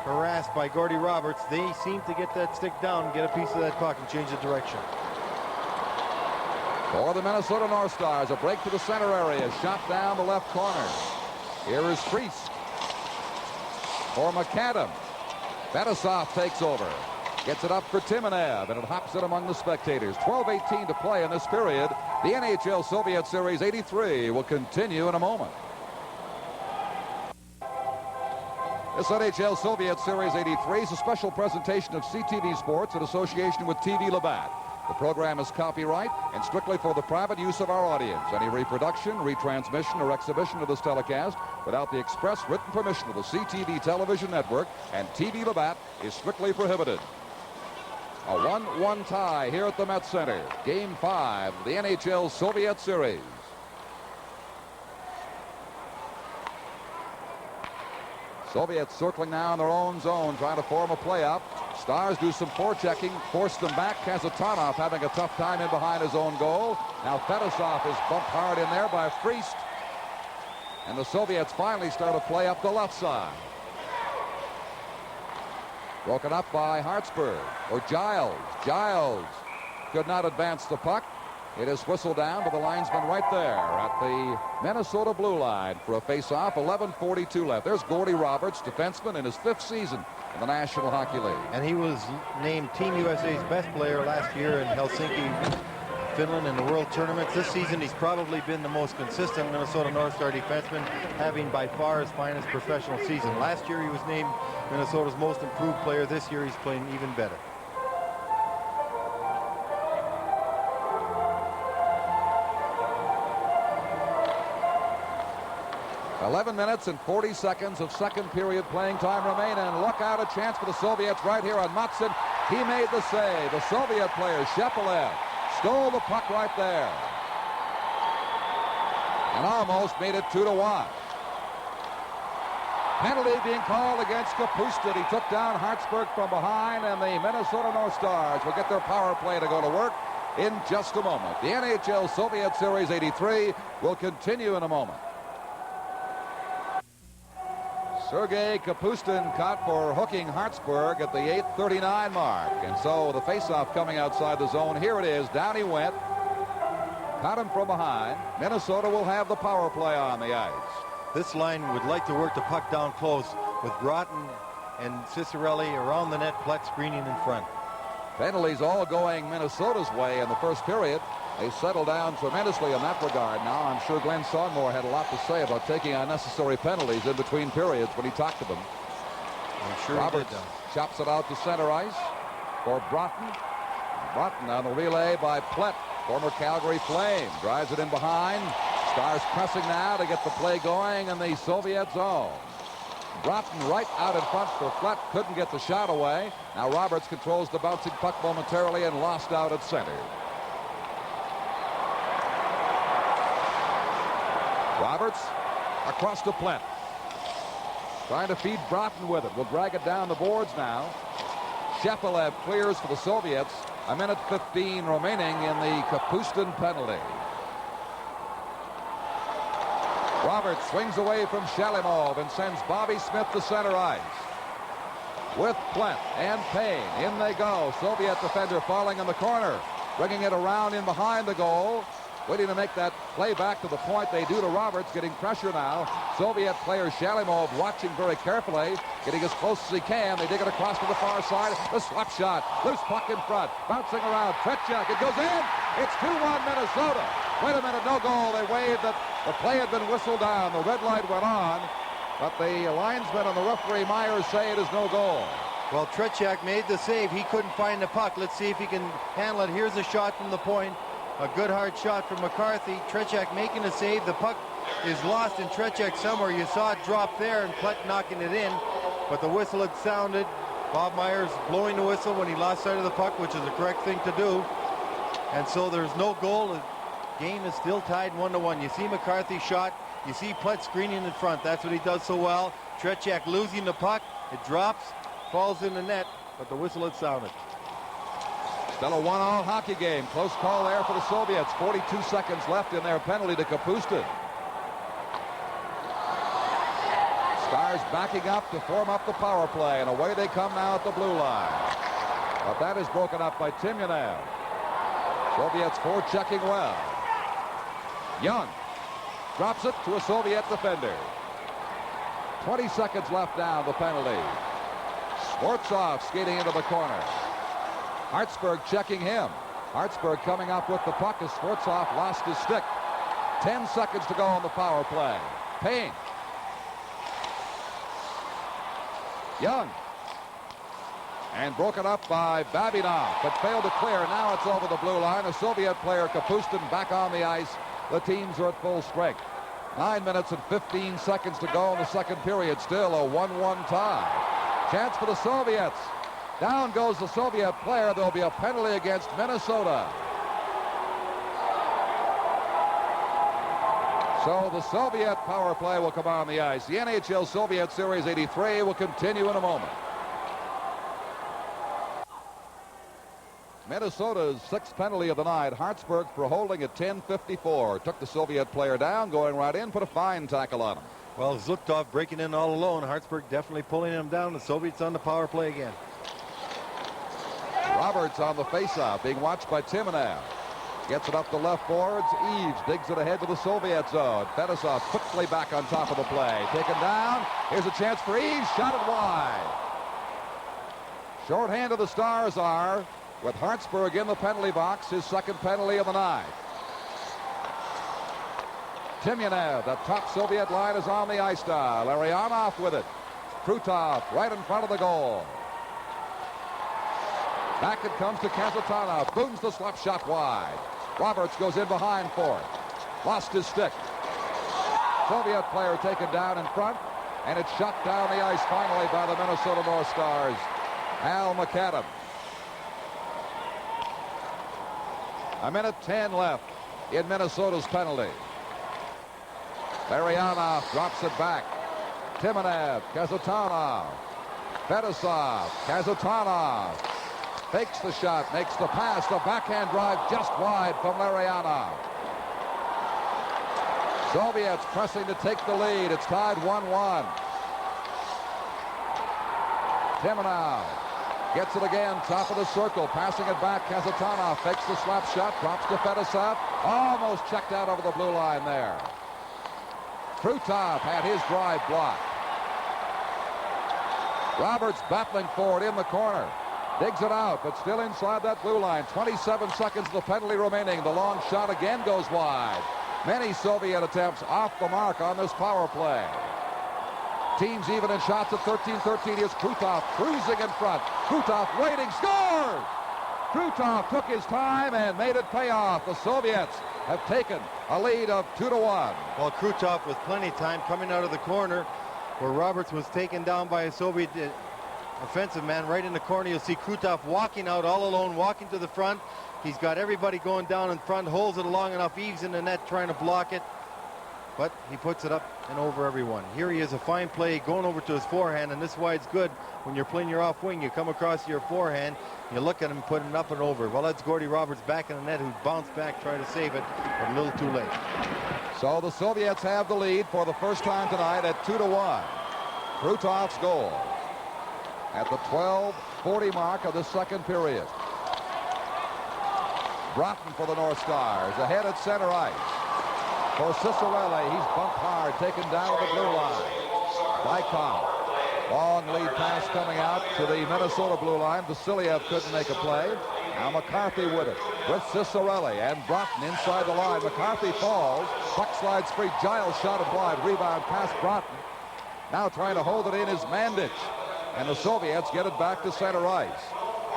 harassed by Gordy Roberts, they seem to get that stick down, get a piece of that puck, and change the direction. For the Minnesota North Stars, a break to the center area, shot down the left corner. Here is Priest for McAdam. Fetisov takes over. Gets it up for Timonev, and it hops in among the spectators. 12:18 to play in this period. The NHL Soviet Series 83 will continue in a moment. This NHL Soviet Series 83 is a special presentation of CTV Sports in association with TV Labatt. The program is copyright and strictly for the private use of our audience. Any reproduction, retransmission, or exhibition of this telecast without the express written permission of the CTV Television Network and TV Labatt is strictly prohibited. A 1-1 tie here at the Met Center. Game 5 of the NHL Soviet Series. Soviets circling now in their own zone, trying to form a play-up. Stars do some forechecking, force them back. Kazatonov having a tough time in behind his own goal. Now Fedosov is bumped hard in there by Friest. And the Soviets finally start a play up the left side. Broken up by Hartsburg, or Giles. Giles could not advance the puck. It is whistled down to the linesman right there at the Minnesota blue line for a face-off. 11:42 left. There's Gordie Roberts, defenseman in his 5th season in the National Hockey League. And he was named Team USA's best player last year in Helsinki, Finland, in the World Tournaments. This season, he's probably been the most consistent Minnesota North Star defenseman, having by far his finest professional season. Last year, he was named Minnesota's most improved player. This year, he's playing even better. 11 minutes and 40 seconds of second period playing time remain, and look out, a chance for the Soviets right here on Matson. He made the save. The Soviet player, Shepelev, stole the puck right there and almost made it 2-1. Penalty being called against Kapustin. He took down Hartsburg from behind, and the Minnesota North Stars will get their power play to go to work in just a moment. The NHL Soviet Series 83 will continue in a moment. Sergei Kapustin caught for hooking Hartsburg at the 8:39 mark. And so the faceoff coming outside the zone. Here it is. Down he went. Caught him from behind. Minnesota will have the power play on the ice. This line would like to work the puck down close with Broughton and Cicerelli around the net, Plett screening in front. Penalties all going Minnesota's way in the first period. They settled down tremendously in that regard now. I'm sure Glenn Sonmore had a lot to say about taking unnecessary penalties in between periods when he talked to them. I'm sure Roberts he did, chops it out to center ice for Broughton. Broughton on the relay by Plett, former Calgary Flame. Drives it in behind. Stars pressing now to get the play going in the Soviet zone. Broughton right out in front for Plett. Couldn't get the shot away. Now Roberts controls the bouncing puck momentarily and lost out at center. Roberts across to Plett. Trying to feed Broughton with it. Will drag it down the boards now. Shepelev clears for the Soviets. 1:15 remaining in the Kapustin penalty. Roberts swings away from Shalimov and sends Bobby Smith to center ice. With Plett and Payne. In they go. Soviet defender falling in the corner. Bringing it around in behind the goal. Waiting to make that play back to the point. They do to Roberts, getting pressure now. Soviet player Shalimov watching very carefully, getting as close as he can. They dig it across to the far side. The slap shot. Loose puck in front. Bouncing around. Tretiak. It goes in. It's 2-1 Minnesota. Wait a minute. No goal. They waved that the play had been whistled down. The red light went on. But the linesman and the referee Myers say it is no goal. Well, Tretiak made the save. He couldn't find the puck. Let's see if he can handle it. Here's a shot from the point. A good hard shot from McCarthy. Tretiak making a save. The puck is lost in Tretiak somewhere. You saw it drop there and Plett knocking it in. But the whistle had sounded. Bob Myers blowing the whistle when he lost sight of the puck, which is the correct thing to do. And so there's no goal. The game is still tied 1-1. You see McCarthy shot. You see Plett screening in front. That's what he does so well. Tretiak losing the puck. It drops, falls in the net, but the whistle had sounded. Still a 1-all hockey game. Close call there for the Soviets. 42 seconds left in their penalty to Kapustin. Stars backing up to form up the power play, and away they come now at the blue line. But that is broken up by Timonev. Soviets forechecking well. Young drops it to a Soviet defender. 20 seconds left down the penalty. Swartzov skating into the corner. Hartsburg checking him. Hartsburg coming up with the puck as Sfortsov lost his stick. 10 seconds to go on the power play. Payne. Young. And broken up by Babinov, but failed to clear. Now it's over the blue line. A Soviet player, Kapustin, back on the ice. The teams are at full strength. 9 minutes and 15 seconds to go in the second period. Still a 1-1 tie. Chance for the Soviets. Down goes the Soviet player. There'll be a penalty against Minnesota. So the Soviet power play will come on the ice. The NHL Soviet Series 83 will continue in a moment. Minnesota's sixth penalty of the night. Hartsburg for holding at 10:54. Took the Soviet player down, going right in, put a fine tackle on him. Well, Zluktov breaking in all alone. Hartsburg definitely pulling him down. The Soviets on the power play again. Roberts on the faceoff, being watched by Timonev. Gets it up the left boards. Eves digs it ahead to the Soviet zone. Fedosov quickly back on top of the play. Taken down. Here's a chance for Eves. Shot it wide. Shorthand of the Stars are with Hartsburg in the penalty box, his second penalty of the night. Timonev, the top Soviet line, is on the ice now. Larionov with it. Krutov right in front of the goal. Back it comes to Kazatanov. Booms the slap shot wide. Roberts goes in behind for it. Lost his stick. Soviet player taken down in front, and it's shot down the ice finally by the Minnesota North Stars. Al McAdam. A minute 10 left in Minnesota's penalty. Larionov drops it back. Timonev, Kazatanov, Fedosov, Kazatanov fakes the shot, makes the pass, the backhand drive just wide from Larionov. Soviets pressing to take the lead. It's tied 1-1. Timonev gets it again, top of the circle, passing it back. Kazatanov fakes the slap shot, drops to Fedosov. Almost checked out over the blue line there. Krutov had his drive blocked. Roberts battling for it in the corner. Digs it out, but still inside that blue line. 27 seconds of the penalty remaining. The long shot again goes wide. Many Soviet attempts off the mark on this power play. Teams even in shots at 13-13. Here's Krutov cruising in front. Krutov waiting, scores! Krutov took his time and made it pay off. The Soviets have taken a lead of 2-1. Well, Krutov with plenty of time coming out of the corner where Roberts was taken down by a Soviet offensive man right in the corner. You'll see Krutov walking out all alone, walking to the front. He's got everybody going down in front, holds it long enough. Eves in the net trying to block it, but he puts it up and over everyone. Here he is, a fine play going over to his forehand, and this is why it's good when you're playing your off wing. You come across your forehand, you look at him putting it up and over. Well, that's Gordy Roberts back in the net, who bounced back, tried to save it, but a little too late. So the Soviets have the lead for the first time tonight at 2-1. Krutov's goal at the 12:40 mark of the second period. Broughton for the North Stars, ahead at center ice. For Cicerelli, he's bumped hard, taken down to the blue line. Bykov, long lead pass coming out to the Minnesota blue line. Vasiliev couldn't make a play. Now McCarthy with it, with Cicerelli and Broughton inside the line. McCarthy falls, puck slides free. Giles shot it wide, rebound past Broughton. Now trying to hold it in is Mandich. And the Soviets get it back to center ice.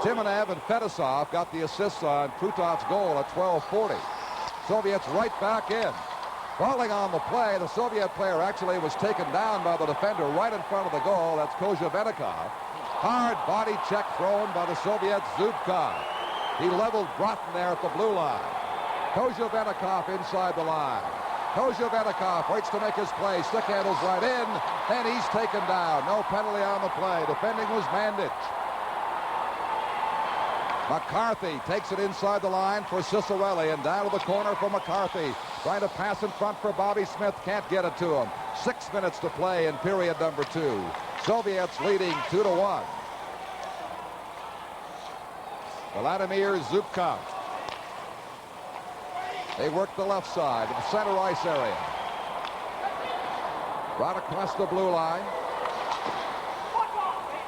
Timonev and Fedosov got the assists on Krutov's goal at 12:40. Soviets right back in. Falling on the play, the Soviet player actually was taken down by the defender right in front of the goal. That's Kozhevenikov. Hard body check thrown by the Soviet Zubkov. He leveled Broughton there at the blue line. Kozhevenikov inside the line. Kozhevenikov waits to make his play. Stick handles right in, and he's taken down. No penalty on the play. Defending was Mandich. McCarthy takes it inside the line for Cicerelli, and down to the corner for McCarthy. Trying to pass in front for Bobby Smith. Can't get it to him. 6 minutes to play in period number 2. Soviets leading 2-1. Vladimir Zubkov. They work the left side of the center ice area. Brought across the blue line.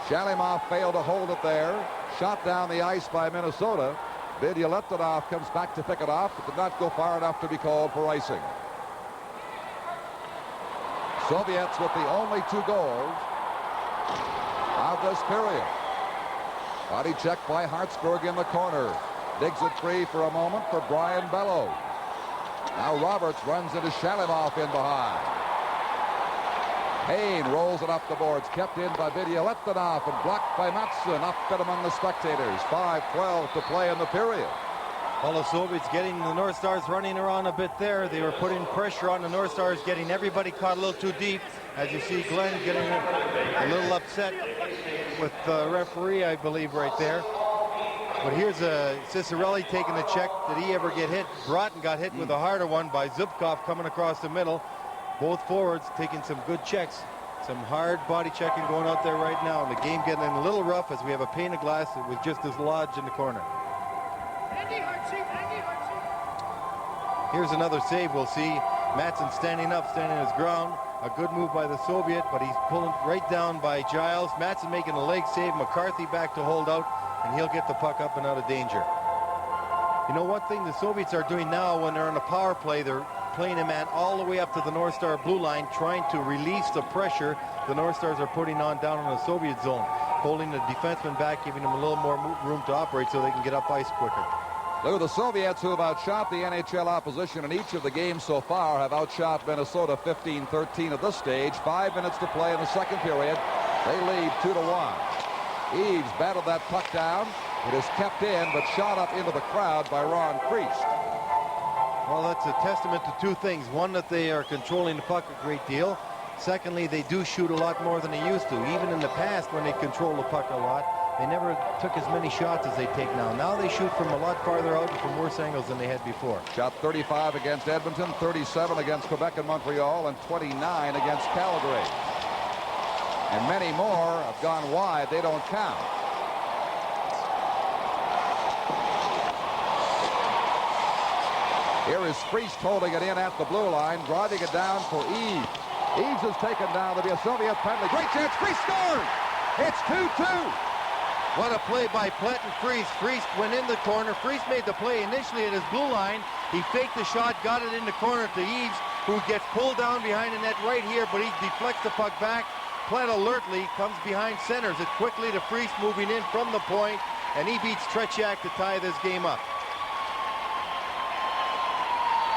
Shalimov failed to hold it there. shot down the ice by Minnesota. Vidyaletdinov comes back to pick it off, but did not go far enough to be called for icing. Soviets with the only 2 goals of this period. Body check by Hartsburg in the corner. Digs it free for a moment for Brian Bellows. Now Roberts runs into Shalimov in behind. Payne rolls it up the boards, kept in by Vidyaletdinov and blocked by Matson, up and among the spectators. 5:12 to play in the period. Well, the Soviets getting the North Stars running around a bit there. They were putting pressure on the North Stars, getting everybody caught a little too deep. As you see Glenn getting a little upset with the referee, I believe, right there. But here's Cicerelli taking the check. Did he ever get hit? Broughton got hit with a harder one by Zubkov coming across the middle. Both forwards taking some good checks. Some hard body checking going out there right now. The game getting a little rough as we have a pane of glass with just as lodged in the corner. Here's another save we'll see. Matson standing up, standing his ground. A good move by the Soviet, but he's pulling right down by Giles. Matson making a leg save. McCarthy back to hold out, and he'll get the puck up and out of danger. You know, one thing the Soviets are doing now when they're on a power play, they're playing a man all the way up to the North Star blue line, trying to release the pressure the North Stars are putting on down in the Soviet zone, holding the defenseman back, giving them a little more room to operate so they can get up ice quicker. Lou, the Soviets, who have outshot the NHL opposition in each of the games so far, have outshot Minnesota 15-13 at this stage. 5 minutes to play in the second period. They lead 2-1. Eaves battled that puck down. It is kept in, but shot up into the crowd by Ron Priest. Well, that's a testament to 2 things. One, that they are controlling the puck a great deal. Secondly, they do shoot a lot more than they used to. Even in the past, when they controlled the puck a lot, they never took as many shots as they take now. Now they shoot from a lot farther out and from worse angles than they had before. Shot 35 against Edmonton, 37 against Quebec and Montreal, and 29 against Calgary. And many more have gone wide. They don't count. Here is Priest holding it in at the blue line, driving it down for Eaves. Eaves is taken down. There'll be a Soviet penalty. Great chance. Priest scores. It's 2-2. What a play by Plett and Priest. Priest went in the corner. Priest made the play initially at his blue line. He faked the shot, got it in the corner to Eaves, who gets pulled down behind the net right here, but he deflects the puck back. Plett alertly comes behind centers it quickly to Priest, moving in from the point, and he beats Tretiak to tie this game up.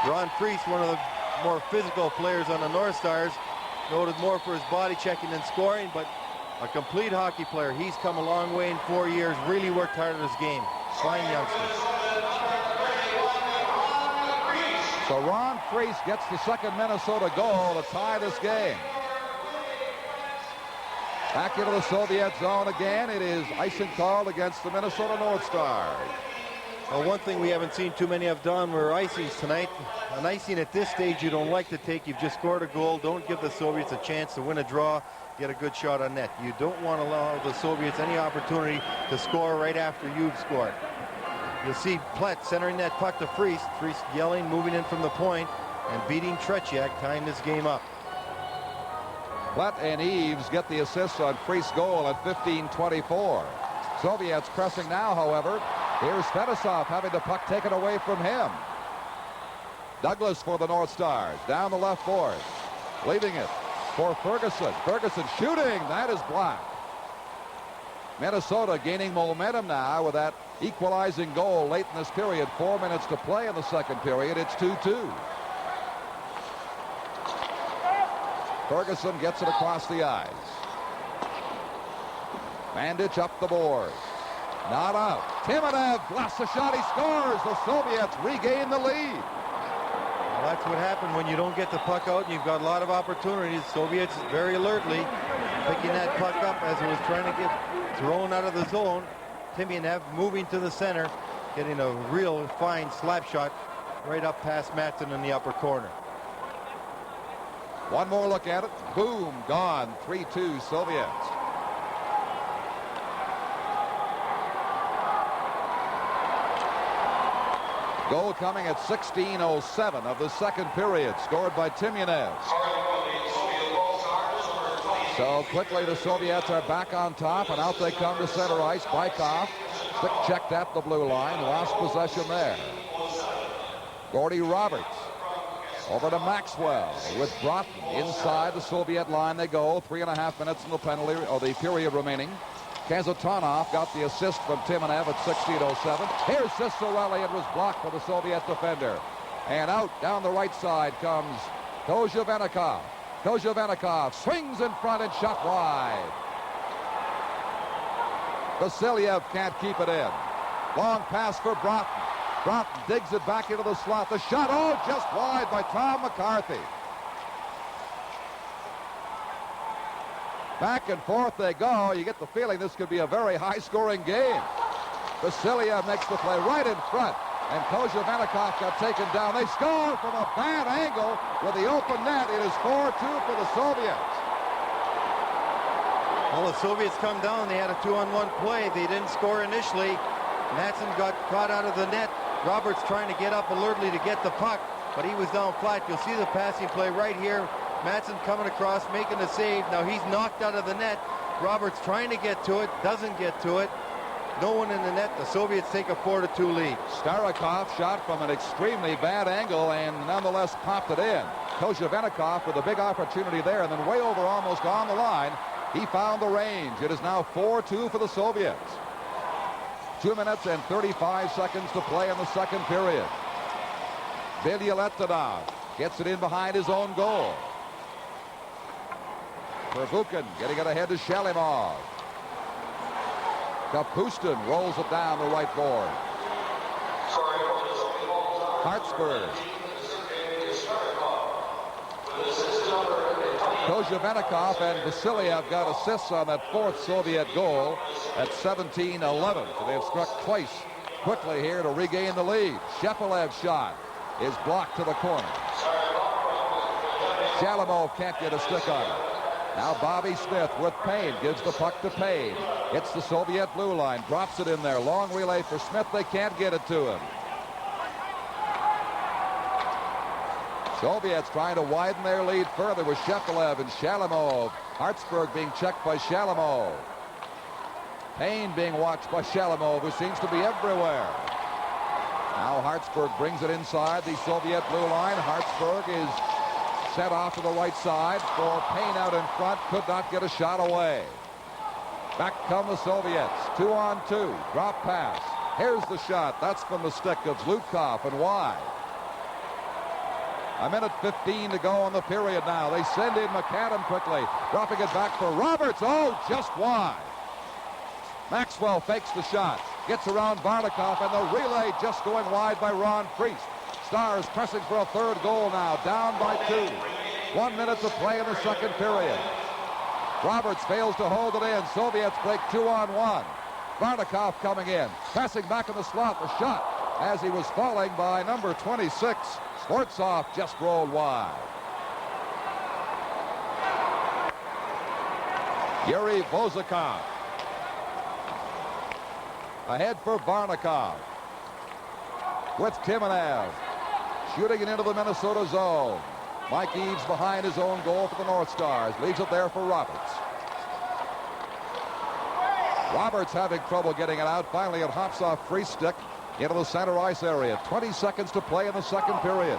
Ron Priest, one of the more physical players on the North Stars, noted more for his body checking than scoring, but a complete hockey player. He's come a long way in 4 years, really worked hard at his game. Fine youngster. So Ron Priest gets the second Minnesota goal to tie this game. Back into the Soviet zone again. It is icing called against the Minnesota North Stars. Well, one thing we haven't seen too many of done were icings tonight. An icing at this stage you don't like to take. You've just scored a goal. Don't give the Soviets a chance to win a draw, get a good shot on net. You don't want to allow the Soviets any opportunity to score right after you've scored. You'll see Plett centering that puck to Priest. Priest yelling, moving in from the point, and beating Tretiak, tying this game up. Plett and Eaves get the assist on Priest's goal at 15-24. Soviets pressing now, however. Here's Fedosov having the puck taken away from him. Douglas for the North Stars, down the left board. Leaving it for Ferguson. Ferguson shooting, that is blocked. Minnesota gaining momentum now with that equalizing goal late in this period. 4 minutes to play in the second period. It's 2-2. Ferguson gets it across the eyes. Bandage up the board. Not out. Timonev blasts a shot. He scores. The Soviets regain the lead. Well, that's what happened when you don't get the puck out and you've got a lot of opportunities. Soviets very alertly picking that puck up as it was trying to get thrown out of the zone. Timonev moving to the center, getting a real fine slap shot right up past Matson in the upper corner. One more look at it. Boom. Gone. 3-2 Soviets. Goal coming at 16:07 of the second period, scored by Timonev. So quickly the Soviets are back on top, and out they come to center ice. Bykov Stick checked at the blue line. Lost possession there. Gordy Roberts over to Maxwell with Broughton inside the Soviet line. They go. 3.5 minutes in the penalty or the period remaining. Kazatonov got the assist from Timonev at 16:07. Here's Cicerelli. It was blocked by the Soviet defender. And out down the right side comes Kozhevenikov. Kozhevenikov swings in front and shot wide. Vasilyev can't keep it in. Long pass for Broughton. Broughton digs it back into the slot. The shot, oh, just wide by Tom McCarthy. Back and forth they go. You get the feeling this could be a very high-scoring game. Vasilyev makes the play right in front. And Kozhevenikov got taken down. They score from a bad angle with the open net. It is 4-2 for the Soviets. Well, the Soviets come down. They had a 2-on-1 play. They didn't score initially. Matson got caught out of the net. Roberts trying to get up alertly to get the puck, but he was down flat. You'll see the passing play right here. Matson coming across, making the save. Now he's knocked out of the net. Roberts trying to get to it, doesn't get to it. No one in the net. The Soviets take a 4-2 lead. Starikov shot from an extremely bad angle and nonetheless popped it in. Kozhevenikov with a big opportunity there, and then way over almost on the line. He found the range. It is now 4-2 for the Soviets. 2 minutes and 35 seconds to play in the second period. Bilyaletdinov gets it in behind his own goal. Pervukin getting it ahead to Shalimov. Kapustin rolls it down the right board. Hartsburg. Kozhevenikov and Vasilyev got assists on that fourth Soviet goal at 17-11. So they have struck twice quickly here to regain the lead. Shepelev's shot is blocked to the corner. Shalimov can't get a stick on it. Now Bobby Smith with Payne gives the puck to Payne. Hits the Soviet blue line, drops it in there. Long relay for Smith. They can't get it to him. Soviets trying to widen their lead further with Shepelev and Shalimov. Hartsburg being checked by Shalimov. Payne being watched by Shalimov, who seems to be everywhere. Now Hartsburg brings it inside the Soviet blue line. Hartsburg is set off to the right side for Payne out in front. Could not get a shot away. Back come the Soviets. 2-on-2. Drop pass. Here's the shot. That's from the stick of Zlutkov and wide. 1:15 to go on the period now. They send in McAdam quickly. Dropping it back for Roberts. Oh, just wide. Maxwell fakes the shot. Gets around Varnikov, and the relay just going wide by Ron Priest. Stars pressing for a third goal now. Down by 2. 1 minute to play in the second period. Roberts fails to hold it in. Soviets break 2-on-1. Varnikov coming in. Passing back in the slot. The shot as he was falling by number 26. Sportsov just rolled wide. Yuri Vozakov. Ahead for Varnikov. With Timonev. Shooting it into the Minnesota zone. Mike Eaves behind his own goal for the North Stars. Leaves it there for Roberts. Roberts having trouble getting it out. Finally, it hops off free stick into the center ice area. 20 seconds to play in the second period.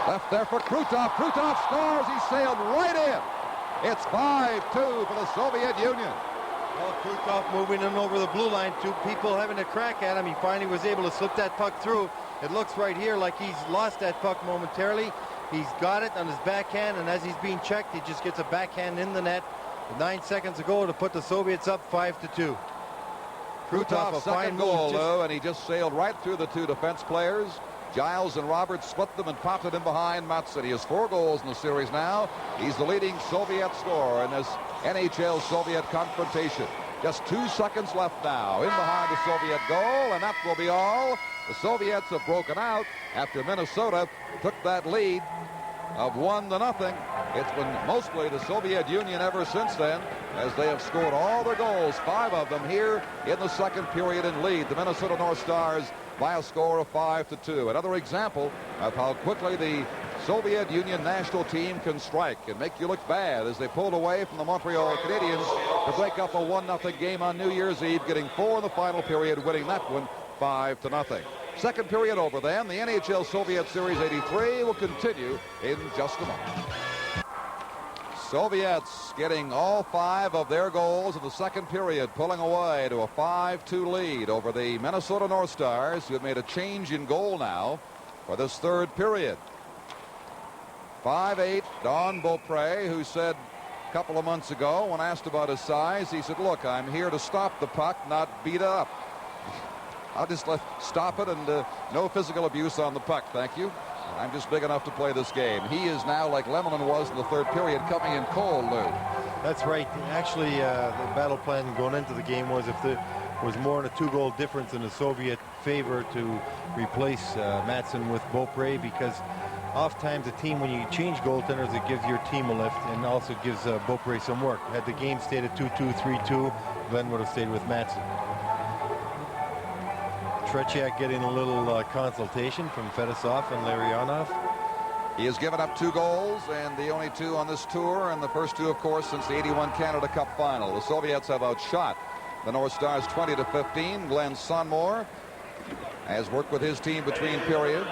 Left there for Krutov. Krutov scores. He sailed right in. It's 5-2 for the Soviet Union. Well, Krutov moving in over the blue line. 2 people having a crack at him. He finally was able to slip that puck through. It looks right here like he's lost that puck momentarily. He's got it on his backhand, and as he's being checked, he just gets a backhand in the net. 9 seconds ago to put the Soviets up 5-2. Krutov's second goal, though, and he just sailed right through the 2 defense players. Giles and Roberts split them and popped it in behind Matson. He has 4 goals in the series now. He's the leading Soviet scorer in this NHL Soviet confrontation. Just 2 seconds left now. In behind the Soviet goal, and that will be all. The Soviets have broken out after Minnesota took that lead of 1-0. It's been mostly the Soviet Union ever since then, as they have scored all their goals, 5 of them here in the second period, and lead the Minnesota North Stars by a score of 5-2. Another example of how quickly the Soviet Union national team can strike and make you look bad as they pulled away from the Montreal Canadiens to break up a 1-0 game on New Year's Eve, getting 4 in the final period, winning that one 5-0. Second period over then. The NHL Soviet Series 83 will continue in just a moment. Soviets getting all 5 of their goals in the second period, pulling away to a 5-2 lead over the Minnesota North Stars, who have made a change in goal now for this third period. 5'8" Don Beaupre, who said a couple of months ago when asked about his size, he said, look, I'm here to stop the puck, not beat up. I'll just stop it and no physical abuse on the puck, thank you. I'm just big enough to play this game. He is now like Lemelin was in the third period, coming in cold, Lou. That's right. Actually, the battle plan going into the game was if there was more than a 2-goal difference in the Soviet favor to replace Matson with Beaupre, because oftentimes a team, when you change goaltenders, it gives your team a lift and also gives Beaupre some work. Had the game stayed at 2-2, 3-2, Glenn would have stayed with Matson. Tretiak getting a little consultation from Fedosov and Larionov. He has given up 2 goals, and the only 2 on this tour, and the first 2, of course, since the 81 Canada Cup final. The Soviets have outshot the North Stars 20-15. Glenn Sonmore has worked with his team between periods.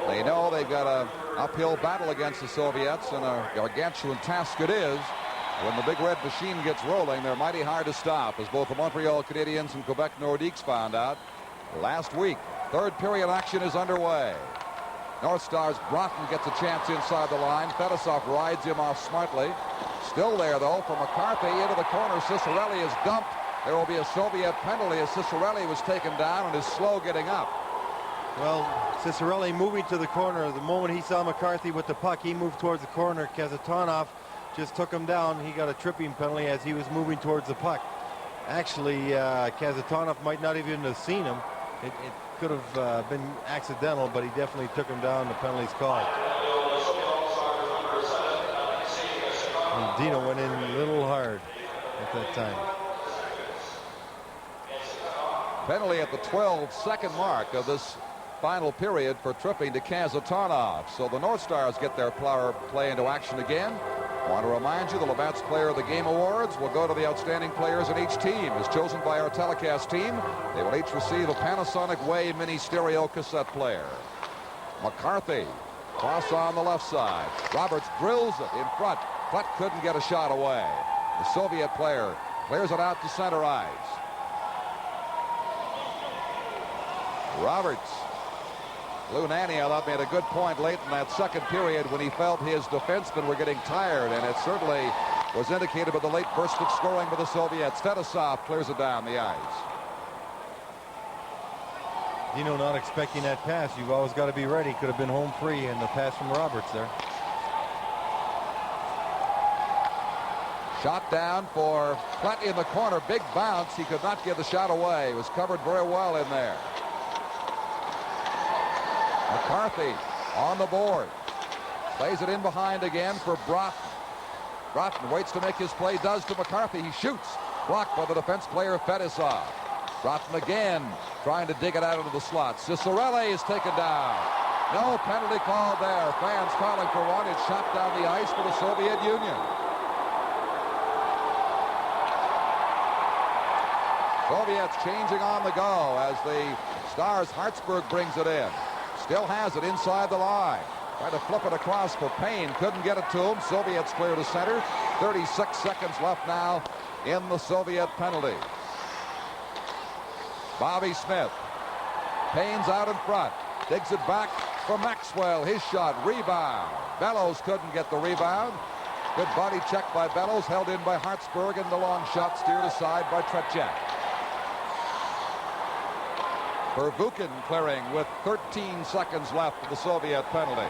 They know they've got an uphill battle against the Soviets, and a gargantuan task it is. When the big red machine gets rolling, they're mighty hard to stop, as both the Montreal Canadiens and Quebec Nordiques found out last week. Third period action is underway. North Stars Broughton gets a chance inside the line. Fedosov rides him off smartly. Still there, though, for McCarthy into the corner. Cicerelli is dumped. There will be a Soviet penalty as Cicerelli was taken down and is slow getting up. Well, Cicerelli moving to the corner. The moment he saw McCarthy with the puck, he moved towards the corner. Kazatonov just took him down. He got a tripping penalty as he was moving towards the puck. Actually, Kazatonov might not even have seen him. It could have been accidental, but he definitely took him down. The penalty's called. And Dino went in a little hard at that time. Penalty at the 12-second mark of this final period for tripping to Kazatonov. So the North Stars get their power play into action again. I want to remind you the Labatt's Player of the Game Awards will go to the outstanding players in each team as chosen by our telecast team. They will each receive a Panasonic Wave Mini Stereo cassette player. McCarthy, cross on the left side. Roberts drills it in front. Putt couldn't get a shot away. The Soviet player clears it out to center ice. Roberts. Lou Nanne, I thought, made a good point late in that second period when he felt his defensemen were getting tired, and it certainly was indicated by the late burst of scoring by the Soviets. Fedosov clears it down the ice. Dino not expecting that pass. You've always got to be ready. Could have been home free, and the pass from Roberts there. Shot down for Platt in the corner. Big bounce. He could not get the shot away. It was covered very well in there. McCarthy on the board. Plays it in behind again for Broughton. Broughton waits to make his play, does to McCarthy. He shoots. Blocked by the defense player Fedosov. Broughton again trying to dig it out into the slot. Cicerelli is taken down. No penalty called there. Fans calling for one. It's shot down the ice for the Soviet Union. Soviets changing on the go as the Stars Hartsburg brings it in. Still has it inside the line. Tried to flip it across for Payne. Couldn't get it to him. Soviets clear to center. 36 seconds left now in the Soviet penalty. Bobby Smith. Payne's out in front. Digs it back for Maxwell. His shot. Rebound. Bellows couldn't get the rebound. Good body check by Bellows. Held in by Hartsburg, and the long shot steered aside by Tretiak. Pervukin clearing with 13 seconds left of the Soviet penalty.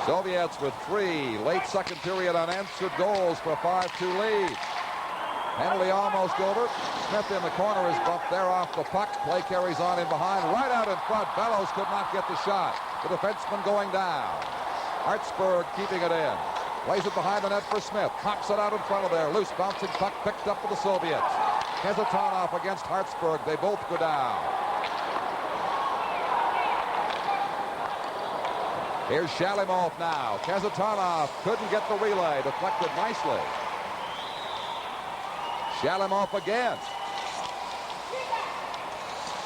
Soviets with 3 late second period unanswered goals for a 5-2 lead. Penalty almost over. Smith in the corner is bumped there off the puck. Play carries on in behind. Right out in front. Bellows could not get the shot. The defenseman going down. Hartsburg keeping it in. Plays it behind the net for Smith. Pops it out in front of there. Loose bouncing puck picked up for the Soviets. Kazatonov against Hartsburg. They both go down. Here's Shalimov now. Kazatanov couldn't get the relay. Deflected nicely. Shalimov again.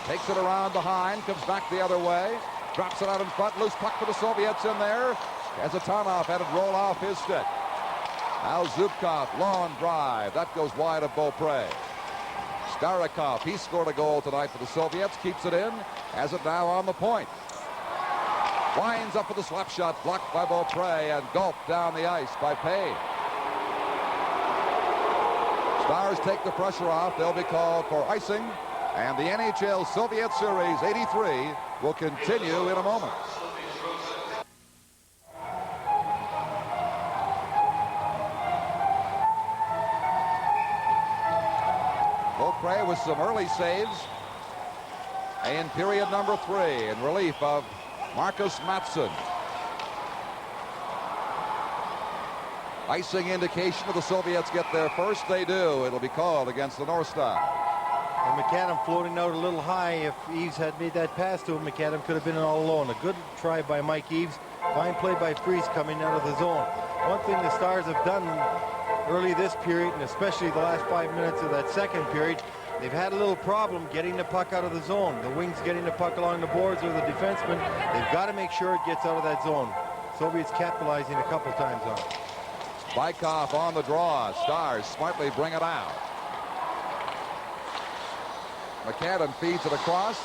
Takes it around behind. Comes back the other way. Drops it out in front. Loose puck for the Soviets in there. Kazatanov had it roll off his stick. Now Zubkov, long drive. That goes wide of Beaupre. Starikov, he scored a goal tonight for the Soviets. Keeps it in. Has it now on the point. Winds up with a slap shot. Blocked by Beaupre and gulped down the ice by Payne. Stars take the pressure off. They'll be called for icing. And the NHL Soviet Series 83 will continue in a moment. Beaupre with some early saves in period number 3 in relief of Marcus Mattsson. Icing indication of the Soviets get there first. They do. It'll be called against the North Star. And McAdam floating out a little high. If Eves had made that pass to him, McAdam could have been all alone. A good try by Mike Eves. Fine play by Freese coming out of the zone. One thing the Stars have done early this period, and especially the last 5 minutes of that second period, they've had a little problem getting the puck out of the zone. The wings getting the puck along the boards or the defenseman. They've got to make sure it gets out of that zone. Soviets capitalizing a couple times on it. Bykov on the draw. Stars smartly bring it out. McAdam feeds it across.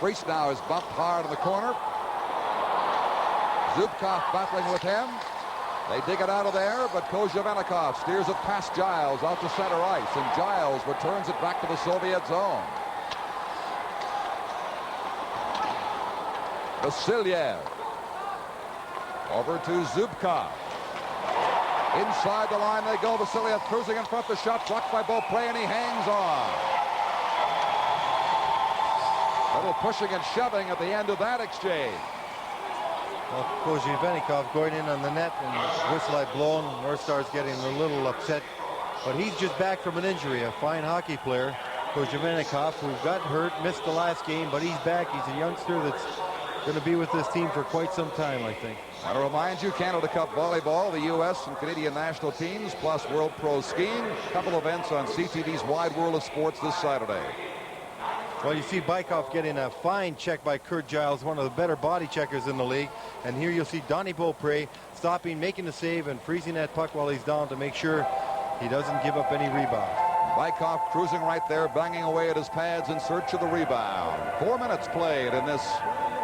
Freese now is bumped hard in the corner. Zubkov battling with him. They dig it out of there, but Kozhevenikov steers it past Giles out to center ice, and Giles returns it back to the Soviet zone. Vasilyev over to Zubkov. Inside the line they go. Vasilyev cruising in front. The shot blocked by Beaupre, and he hangs on. Little pushing and shoving at the end of that exchange. Well, Kozhevenikov going in on the net, and whistle had blown. North Star's getting a little upset, but he's just back from an injury. A fine hockey player, Kozhevenikov, who got hurt, missed the last game, but he's back. He's a youngster that's going to be with this team for quite some time, I think. I want to remind you, Canada Cup volleyball, the U.S. and Canadian national teams, plus World Pro Skiing. A couple events on CTV's Wide World of Sports this Saturday. Well, you see Bykov getting a fine check by Kurt Giles, one of the better body checkers in the league. And here you'll see Donnie Beaupre stopping, making the save, and freezing that puck while he's down to make sure he doesn't give up any rebound. Bykov cruising right there, banging away at his pads in search of the rebound. 4 minutes played in this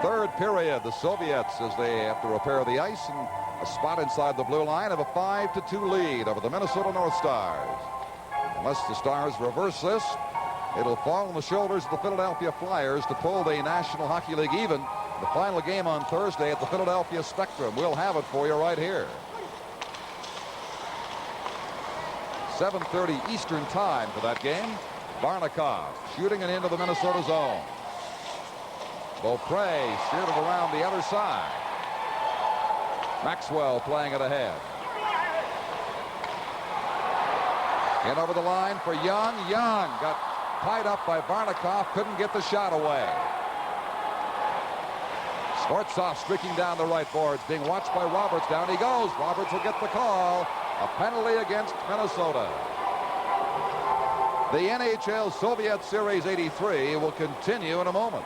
third period. The Soviets, as they have to repair the ice, and a spot inside the blue line, have a 5-2 lead over the Minnesota North Stars. Unless the Stars reverse this, it'll fall on the shoulders of the Philadelphia Flyers to pull the National Hockey League even. The final game on Thursday at the Philadelphia Spectrum. We'll have it for you right here. 7:30 Eastern time for that game. Varnikov shooting it into the Minnesota zone. Beaupre steered it around the other side. Maxwell playing it ahead. In over the line for Young. Young got tied up by Varnikov, couldn't get the shot away. Skortsov streaking down the right boards, being watched by Roberts. Down he goes. Roberts will get the call. A penalty against Minnesota. The NHL Soviet Series 83 will continue in a moment.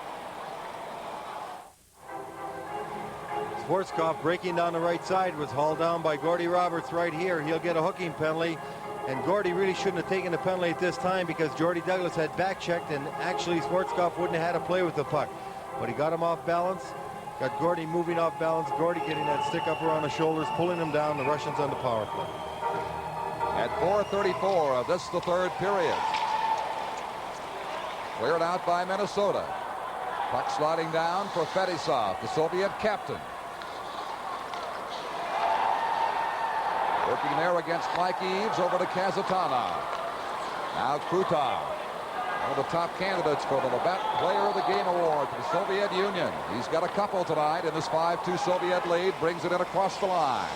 Schwarzkopf breaking down the right side was hauled down by Gordy Roberts right here. He'll get a hooking penalty. And Gordy really shouldn't have taken the penalty at this time because Jordy Douglas had back-checked, and actually Schwarzkopf wouldn't have had to play with the puck. But he got him off balance, got Gordy moving off balance, Gordy getting that stick up around the shoulders, pulling him down, the Russians on the power play. At 4:34 of this, the third period. Cleared out by Minnesota. Puck sliding down for Fetisov, the Soviet captain. Working there against Mike Eves, over to Kazatanov. Now Krutov, one of the top candidates for the Labatt Player of the Game Award for the Soviet Union. He's got a couple tonight in this 5-2 Soviet lead, brings it in across the line.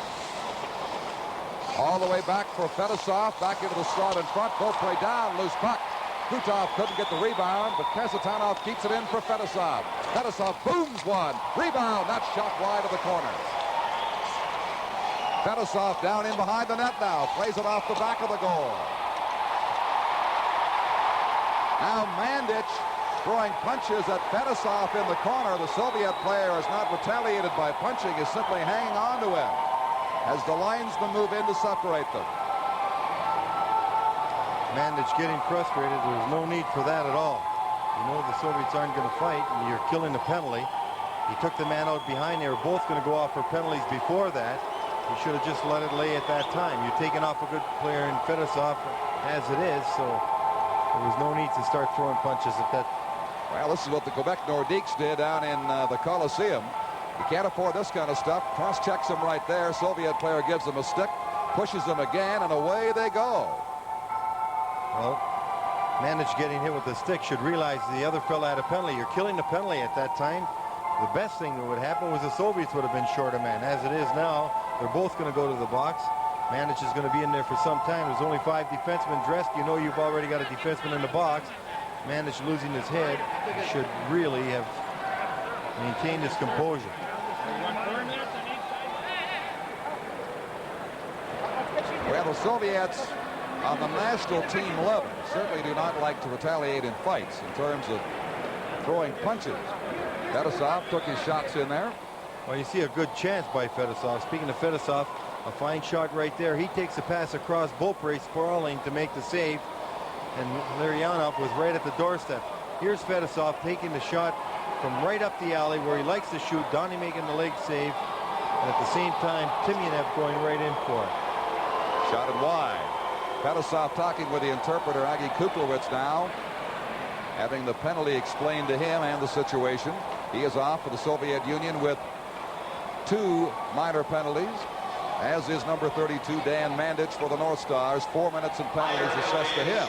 All the way back for Fetisov, back into the slot in front. Beaupre down, loose puck. Krutov couldn't get the rebound, but Kazatanov keeps it in for Fetisov. Fedosov booms one. Rebound. That's shot wide of the corner. Fedosov down in behind the net now. Plays it off the back of the goal. Now Mandic throwing punches at Fedosov in the corner. The Soviet player is not retaliated by punching. Is simply hanging on to him as the linesmen move in to separate them. Mandic getting frustrated. There's no need for that at all. You know the Soviets aren't going to fight, and you're killing the penalty. He took the man out behind. They were both going to go off for penalties before that. You should have just let it lay at that time. You're taking off a good player in Fedosov as it is, so there was no need to start throwing punches at that. Well, this is what the Quebec Nordiques did down in the Coliseum. You can't afford this kind of stuff. Cross-checks him right there. Soviet player gives him a stick, pushes him again, and away they go. Well, Mandic getting hit with the stick should realize the other fella had a penalty. You're killing the penalty at that time. The best thing that would happen was the Soviets would have been short a man. As it is now, they're both going to go to the box. Mandic is going to be in there for some time. There's only 5 defensemen dressed. You know you've already got a defenseman in the box. Mandic losing his head. He should really have maintained his composure. Well, the Soviets on the national team level certainly do not like to retaliate in fights in terms of throwing punches. Fedosov took his shots in there. Well, you see a good chance by Fedosov. Speaking of Fedosov, a fine shot right there. He takes a pass across Beaupre, sprawling to make the save. And Larionov was right at the doorstep. Here's Fedosov taking the shot from right up the alley where he likes to shoot. Donnie making the leg save. And at the same time, Timyanev going right in for it. Shot it wide. Fedosov talking with the interpreter, Aggie Kuklowitz now, having the penalty explained to him and the situation. He is off for the Soviet Union with 2 minor penalties, as is number 32, Dan Mandic, for the North Stars. 4 minutes and penalties assessed to him.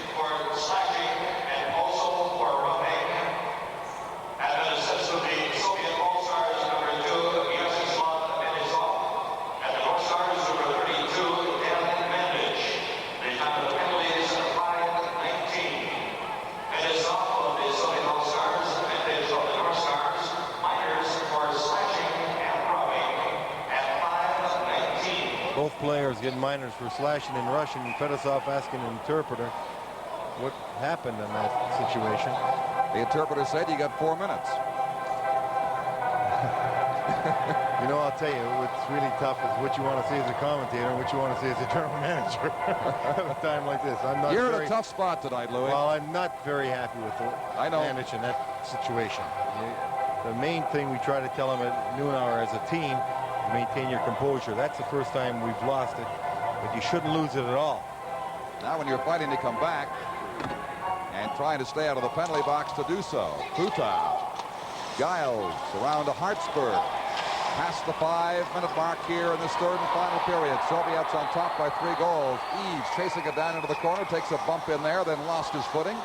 Both players getting minors for slashing and rushing. Fedosov asking the interpreter what happened in that situation. The interpreter said you got 4 minutes. You know, I'll tell you, what's really tough is what you want to see as a commentator and what you want to see as a general manager at a time like this. You're in a tough spot tonight, Louis. Well, I'm not very happy with the manage in that situation. The main thing we try to tell them at noon hour as a team, maintain your composure. That's the first time we've lost it, but you shouldn't lose it at all. Now when you're fighting to come back and trying to stay out of the penalty box to do so. Krutov, Giles around to Hartsburg. Past the 5-minute mark here in this third and final period. Soviets on top by 3 goals. Eves chasing it down into the corner, takes a bump in there, then lost his footing.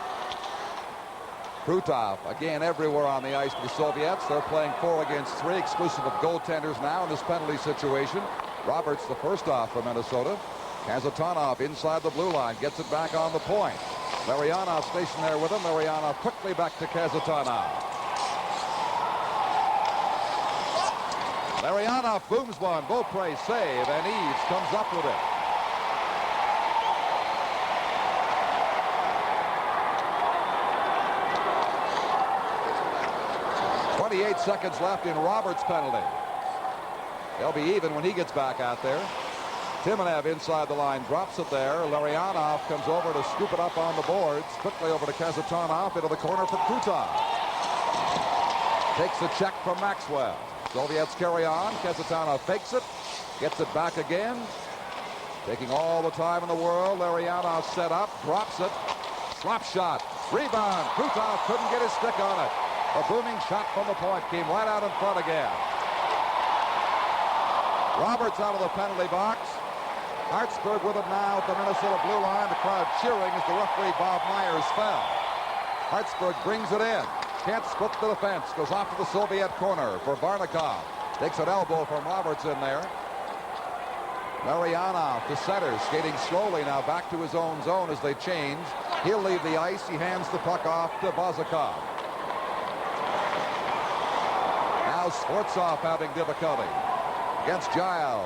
Krutov, again, everywhere on the ice for the Soviets. They're playing 4 against 3, exclusive of goaltenders now in this penalty situation. Roberts, the first off for Minnesota. Kazatonov inside the blue line, gets it back on the point. Larionov stationed there with him. Larionov quickly back to Kazatonov. Larionov booms one. Beaupre save, and Eves comes up with it. 28 seconds left in Roberts' penalty. They'll be even when he gets back out there. Timonev inside the line, drops it there. Larionov comes over to scoop it up on the boards. Quickly over to Kazatonov into the corner for Krutov. Takes a check from Maxwell. Soviets carry on. Kazatonov fakes it. Gets it back again. Taking all the time in the world. Larionov set up. Drops it. Slap shot. Rebound. Krutov couldn't get his stick on it. A booming shot from the point came right out in front again. Roberts out of the penalty box. Hartsburg with it now at the Minnesota blue line. The crowd cheering as the referee Bob Myers fell. Hartsburg brings it in. Can't split the defense. Goes off to the Soviet corner for Varnikov. Takes an elbow from Roberts in there. Larionov to center, skating slowly now back to his own zone as they change. He'll leave the ice. He hands the puck off to Vazikov. Now Sfortsov having difficulty against Giles.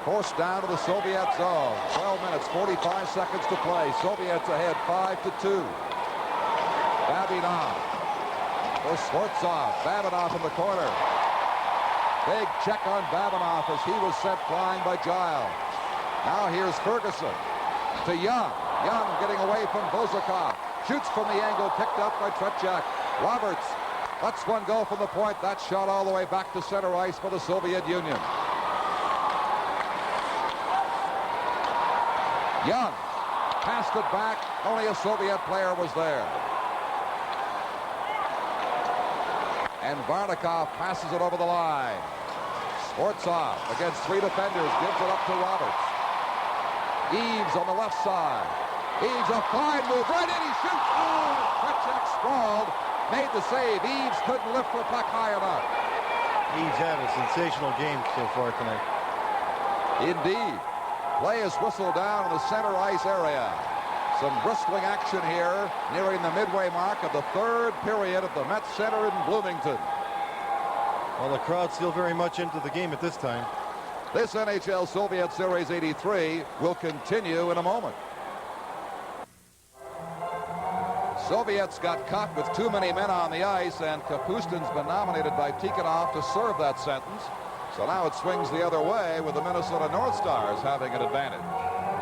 Forced down to the Soviet zone. 12 minutes, 45 seconds to play. Soviets ahead 5-2. Babinov for Sfortsov. Babinov in the corner. Big check on Babinov as he was sent flying by Giles. Now here's Ferguson to Young. Young getting away from Bozakov. Shoots from the angle, picked up by Tretiak. Roberts lets one go from the point. That shot all the way back to center ice for the Soviet Union. Young passed it back. Only a Soviet player was there. And Varnikov passes it over the line. Sfortsov against three defenders gives it up to Roberts. Eaves on the left side. Eaves a fine move right in. He shoots. Oh, Tretiak sprawled. Made the save. Eaves couldn't lift the puck high enough. Eaves had a sensational game so far tonight. Indeed. Play is whistled down in the center ice area. Some bristling action here nearing the midway mark of the third period at the Met Center in Bloomington. Well, the crowd's still very much into the game at this time. This NHL Soviet Series 83 will continue in a moment. Soviets got caught with too many men on the ice, and Kapustin's been nominated by Tikhonov to serve that sentence. So now it swings the other way with the Minnesota North Stars having an advantage.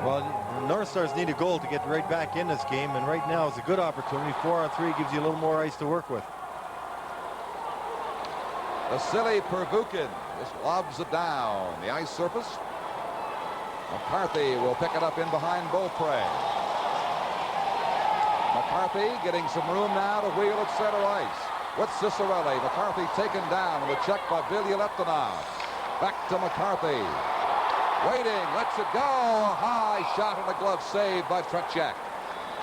Well, the North Stars need a goal to get right back in this game, and right now is a good opportunity. 4-on-3 gives you a little more ice to work with. Vasily Pervukin just lobs it down the ice surface. McCarthy will pick it up in behind Beaupre. McCarthy getting some room now to wheel at center ice with Cicerelli. McCarthy taken down with a check by Vilya Leptonov. Back to McCarthy. Waiting, lets it go. A high shot and a glove save by Tretiak.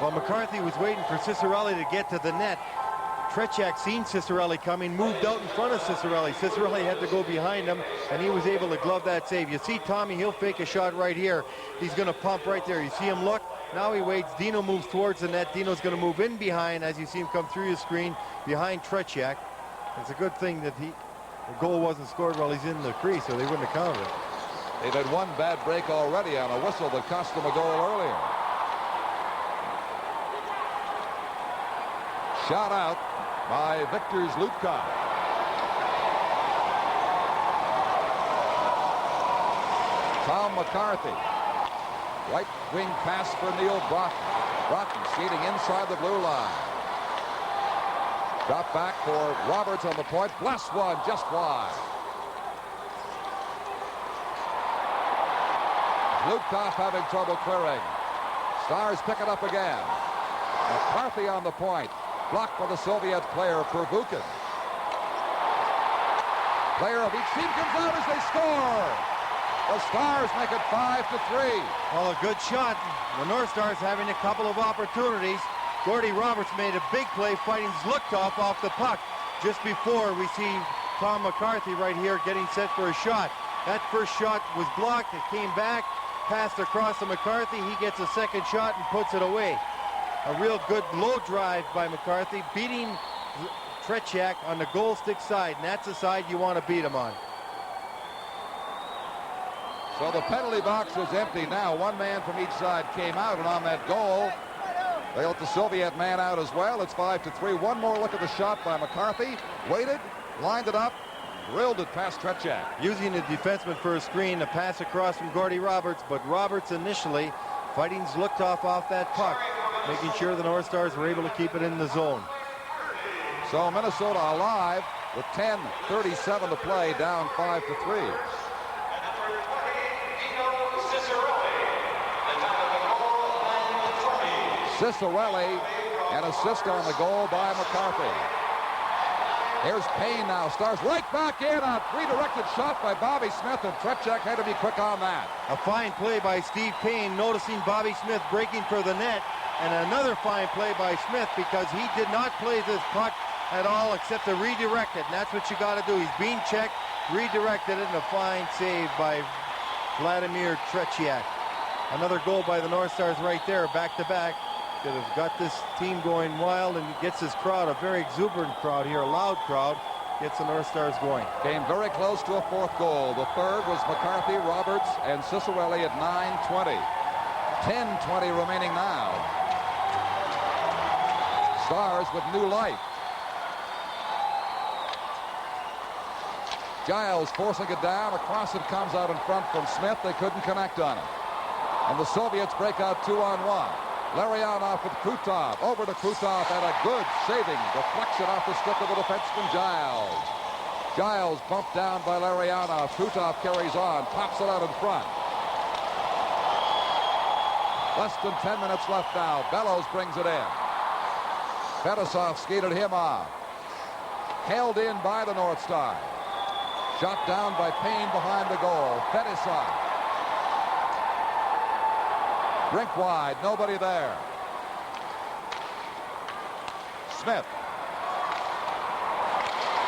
Well, McCarthy was waiting for Cicerelli to get to the net. Tretiak seen Cicerelli coming, moved out in front of Cicerelli. Cicerelli had to go behind him, and he was able to glove that save. You see Tommy, he'll fake a shot right here. He's going to pump right there. You see him look. Now he waits. Dino moves towards the net. Dino's going to move in behind as you see him come through your screen behind Tretiak. It's a good thing that the goal wasn't scored while he's in the crease, or they wouldn't have counted it. They've had one bad break already on a whistle that cost them a goal earlier. Shot out by Viktor Zlutkov. Tom McCarthy. Right wing pass for Neil Broughton. Broughton skating inside the blue line. Drop back for Roberts on the point. Bless one just wide. Zlutkov having trouble clearing. Stars pick it up again. McCarthy on the point. Blocked by the Soviet player, Pervukin. Player of each team comes out as they score. The Stars make it 5-3. Well, a good shot. The North Stars having a couple of opportunities. Gordy Roberts made a big play fighting Zlutkov off the puck. Just before we see Tom McCarthy right here getting set for a shot. That first shot was blocked. It came back, passed across to McCarthy. He gets a second shot and puts it away. A real good low drive by McCarthy, beating Tretiak on the goal stick side, and that's the side you want to beat him on. So the penalty box was empty now. One man from each side came out, and on that goal, they let the Soviet man out as well. It's 5-3. One more look at the shot by McCarthy. Waited, lined it up, drilled it past Tretiak. Using the defenseman for a screen, a pass across from Gordy Roberts, but Roberts initially fighting Zlutkov off that puck, making sure the North Stars were able to keep it in the zone. So Minnesota alive with 10:37 to play, down 5-3. Cicerelli, an assist on the goal by McCarthy. Here's Payne now. Stars right back in. A redirected shot by Bobby Smith, and Tretiak had to be quick on that. A fine play by Steve Payne, noticing Bobby Smith breaking for the net, and another fine play by Smith because he did not play this puck at all except to redirect it, and that's what you got to do. He's being checked, redirected it, and a fine save by Vladimir Tretiak. Another goal by the North Stars right there, back-to-back. That has got this team going wild and gets this crowd, a very exuberant crowd here, a loud crowd. gets the North Stars going. Came very close to a fourth goal. The third was McCarthy, Roberts, and Cicerelli at 9:20. 10:20 remaining now. Stars with new life. Giles forcing it down. Across it comes out in front from Smith. They couldn't connect on it. And the Soviets break out 2-on-1. Larionov with Krutov. Over to Krutov and a good saving deflection off the stick of the defenseman Giles. Giles bumped down by Larionov. Krutov carries on. Pops it out in front. Less than 10 minutes left now. Bellows brings it in. Fedosov skated him off. Held in by the North Stars. Shot down by Payne behind the goal. Fedosov. Rink wide. Nobody there. Smith.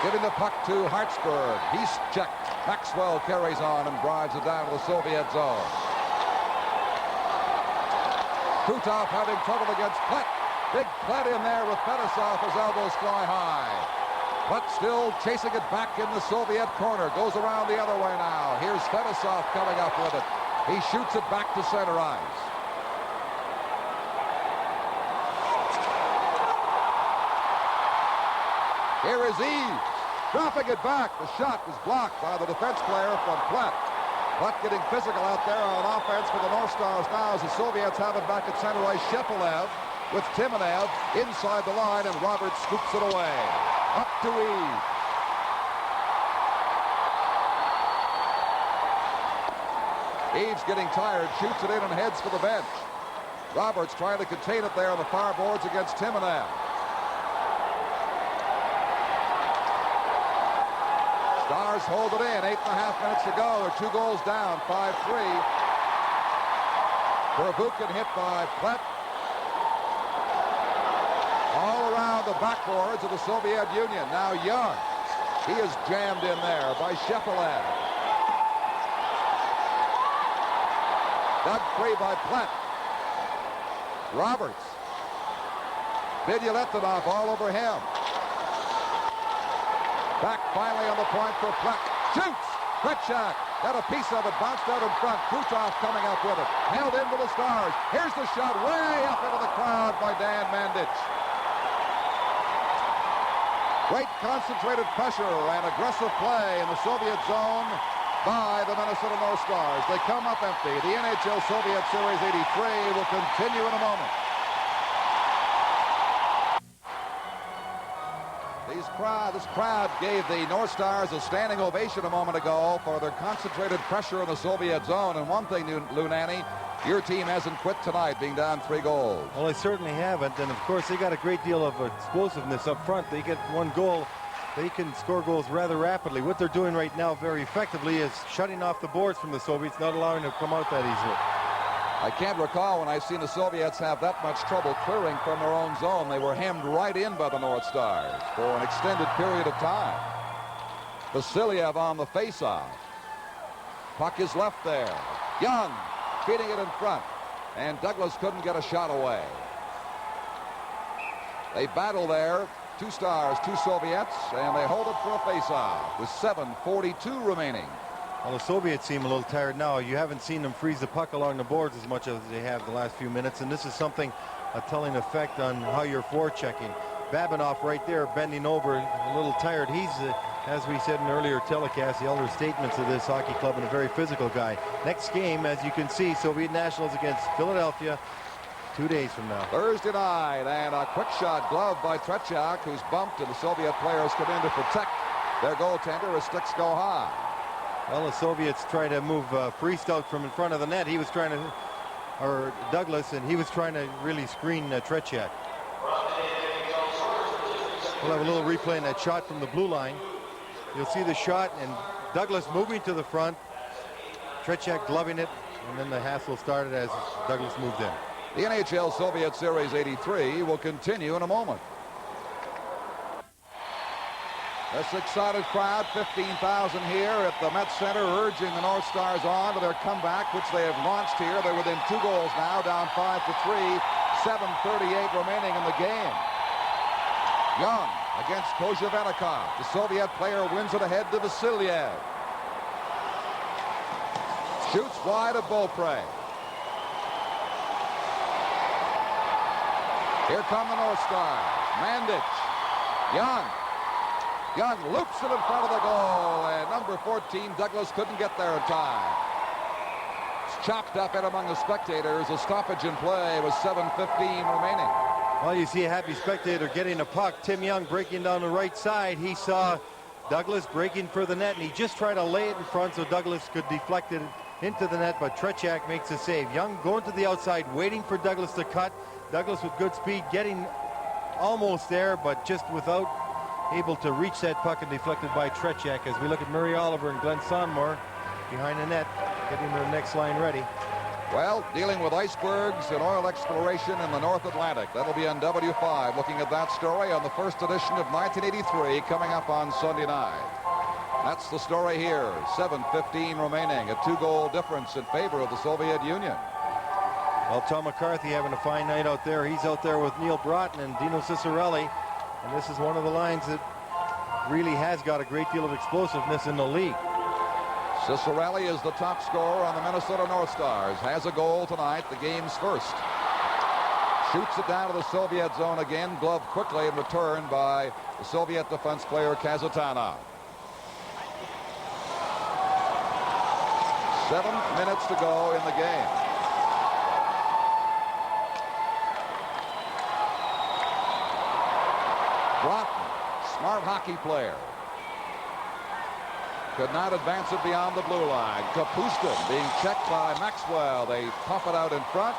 Giving the puck to Hartsburg. He's checked. Maxwell carries on and drives it down to the Soviet zone. Krutov having trouble against Plett. Big Plett in there with Fedosov, his elbows fly high. Plett still chasing it back in the Soviet corner. Goes around the other way now. Here's Fedosov coming up with it. He shoots it back to center ice. Here is Eves. Dropping it back. The shot was blocked by the defense player from Plett. Plett getting physical out there on offense for the North Stars now as the Soviets have it back at center ice. Shepelev with Timonev inside the line, and Roberts scoops it away. Up to Eves. Eves getting tired, shoots it in and heads for the bench. Roberts trying to contain it there on the far boards against Timonev. Stars hold it in. 8.5 minutes to go. They're 2 goals down. 5-3. Verbuchen hit by Plett. All around the backboards of the Soviet Union. Now Young. He is jammed in there by Shepelev. Dug free by Plett. Roberts. Vidyaletdinov all over him. Back finally on the point for Plett. Shoots! Kretschak got a piece of it, bounced out in front. Krutov coming up with it. Held into the Stars. Here's the shot way up into the crowd by Dan Mandich. Great concentrated pressure and aggressive play in the Soviet zone by the Minnesota North Stars. They come up empty. The NHL Soviet Series 83 will continue in a moment. This crowd gave the North Stars a standing ovation a moment ago for their concentrated pressure in the Soviet zone. And one thing, Lou Nanne, your team hasn't quit tonight, being down 3 goals. Well, they certainly haven't. And, of course, they got a great deal of explosiveness up front. They get 1 goal. They can score goals rather rapidly. What they're doing right now very effectively is shutting off the boards from the Soviets, not allowing them to come out that easily. I can't recall when I've seen the Soviets have that much trouble clearing from their own zone. They were hemmed right in by the North Stars for an extended period of time. Vasiliev on the faceoff. Puck is left there. Young feeding it in front. And Douglas couldn't get a shot away. They battle there. 2 Stars, 2 Soviets, and they hold it for a faceoff with 7:42 remaining. Well, the Soviets seem a little tired now. You haven't seen them freeze the puck along the boards as much as they have the last few minutes, and this is something, a telling effect on how you're forechecking. Babinov right there bending over, a little tired. He's, as we said in earlier telecast, the elder statements of this hockey club, and a very physical guy. Next game, as you can see, Soviet Nationals against Philadelphia 2 days from now. Thursday night, and a quick shot glove by Tretiak, who's bumped, and the Soviet players come in to protect their goaltender as sticks go high. Well, the Soviets try to move Priest out from in front of the net. He was trying to, or Douglas, and he was trying to really screen Tretiak. We'll have a little replay in that shot from the blue line. You'll see the shot, and Douglas moving to the front, Tretiak gloving it, and then the hassle started as Douglas moved in. The NHL Soviet Series 83 will continue in a moment. This excited crowd, 15,000 here at the Met Center, urging the North Stars on to their comeback, which they have launched here. They're within 2 goals now, down 5-3, 7:38 remaining in the game. Young against Kozhevenikov. The Soviet player wins it ahead to Vasilyev. Shoots wide of Beaupre. Here come the North Stars. Mandich. Young. Young loops it in front of the goal, and number 14, Douglas, couldn't get there in time. It's chopped up in among the spectators. A stoppage in play with 7:15 remaining. Well, you see a happy spectator getting a puck. Tim Young breaking down the right side. He saw Douglas breaking for the net, and he just tried to lay it in front so Douglas could deflect it into the net, but Tretiak makes a save. Young going to the outside, waiting for Douglas to cut. Douglas with good speed, getting almost there, but just without able to reach that puck, and deflected by Tretiak. As we look at Murray Oliver and Glenn Sonmore behind the net, getting their next line ready. Well, dealing with icebergs and oil exploration in the North Atlantic. That'll be on W5, looking at that story on the first edition of 1983, coming up on Sunday night. That's the story here. 7:15 remaining, a 2-goal difference in favor of the Soviet Union. Well, Tom McCarthy having a fine night out there. He's out there with Neil Broughton and Dino Ciccarelli. And this is one of the lines that really has got a great deal of explosiveness in the league. Ciccarelli is the top scorer on the Minnesota North Stars. Has a goal tonight, the game's first. Shoots it down to the Soviet zone again. Gloved quickly and returned by the Soviet defense player Kazatanov. 7 minutes to go in the game. Broughton, smart hockey player. Could not advance it beyond the blue line. Kapustin being checked by Maxwell. They pump it out in front.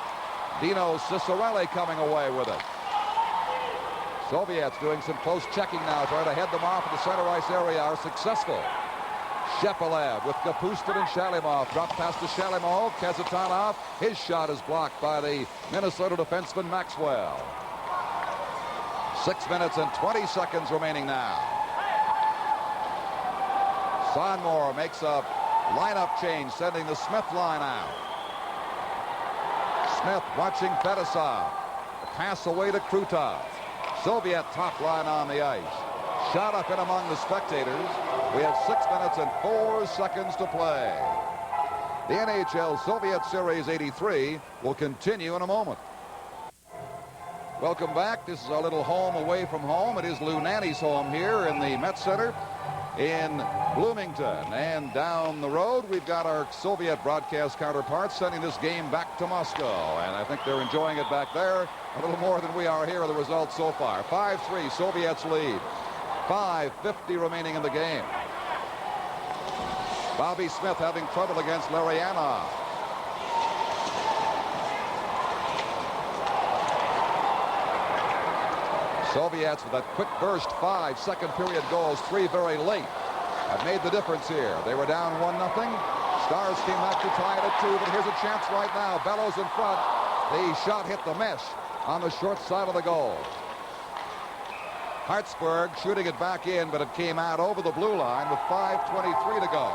Dino Ciccarelli coming away with it. Soviets doing some close checking now, trying to head them off in the center ice area, are successful. Shepelev with Kapustin and Shalimov. Drop pass to Shalimov. Kazatanov. His shot is blocked by the Minnesota defenseman Maxwell. 6 minutes and 20 seconds remaining now. Sonmore makes a lineup change, sending the Smith line out. Smith watching Fedosov. A pass away to Krutov. Soviet top line on the ice. Shot up in among the spectators. We have 6 minutes and 4 seconds to play. The NHL Soviet Series 83 will continue in a moment. Welcome back. This is our little home away from home. It is Lou Nanne's home here in the Met Center in Bloomington. And down the road, we've got our Soviet broadcast counterparts sending this game back to Moscow. And I think they're enjoying it back there a little more than we are here. The results so far. 5-3, Soviets lead. 5:50 remaining in the game. Bobby Smith having trouble against Larionov. Soviets with that quick burst, 5 second period goals, 3 very late, have made the difference here. They were down 1-0. Stars came back to tie it at 2, but here's a chance right now. Bellows in front. The shot hit the mesh on the short side of the goal. Hartsburg shooting it back in, but it came out over the blue line with 5:23 to go.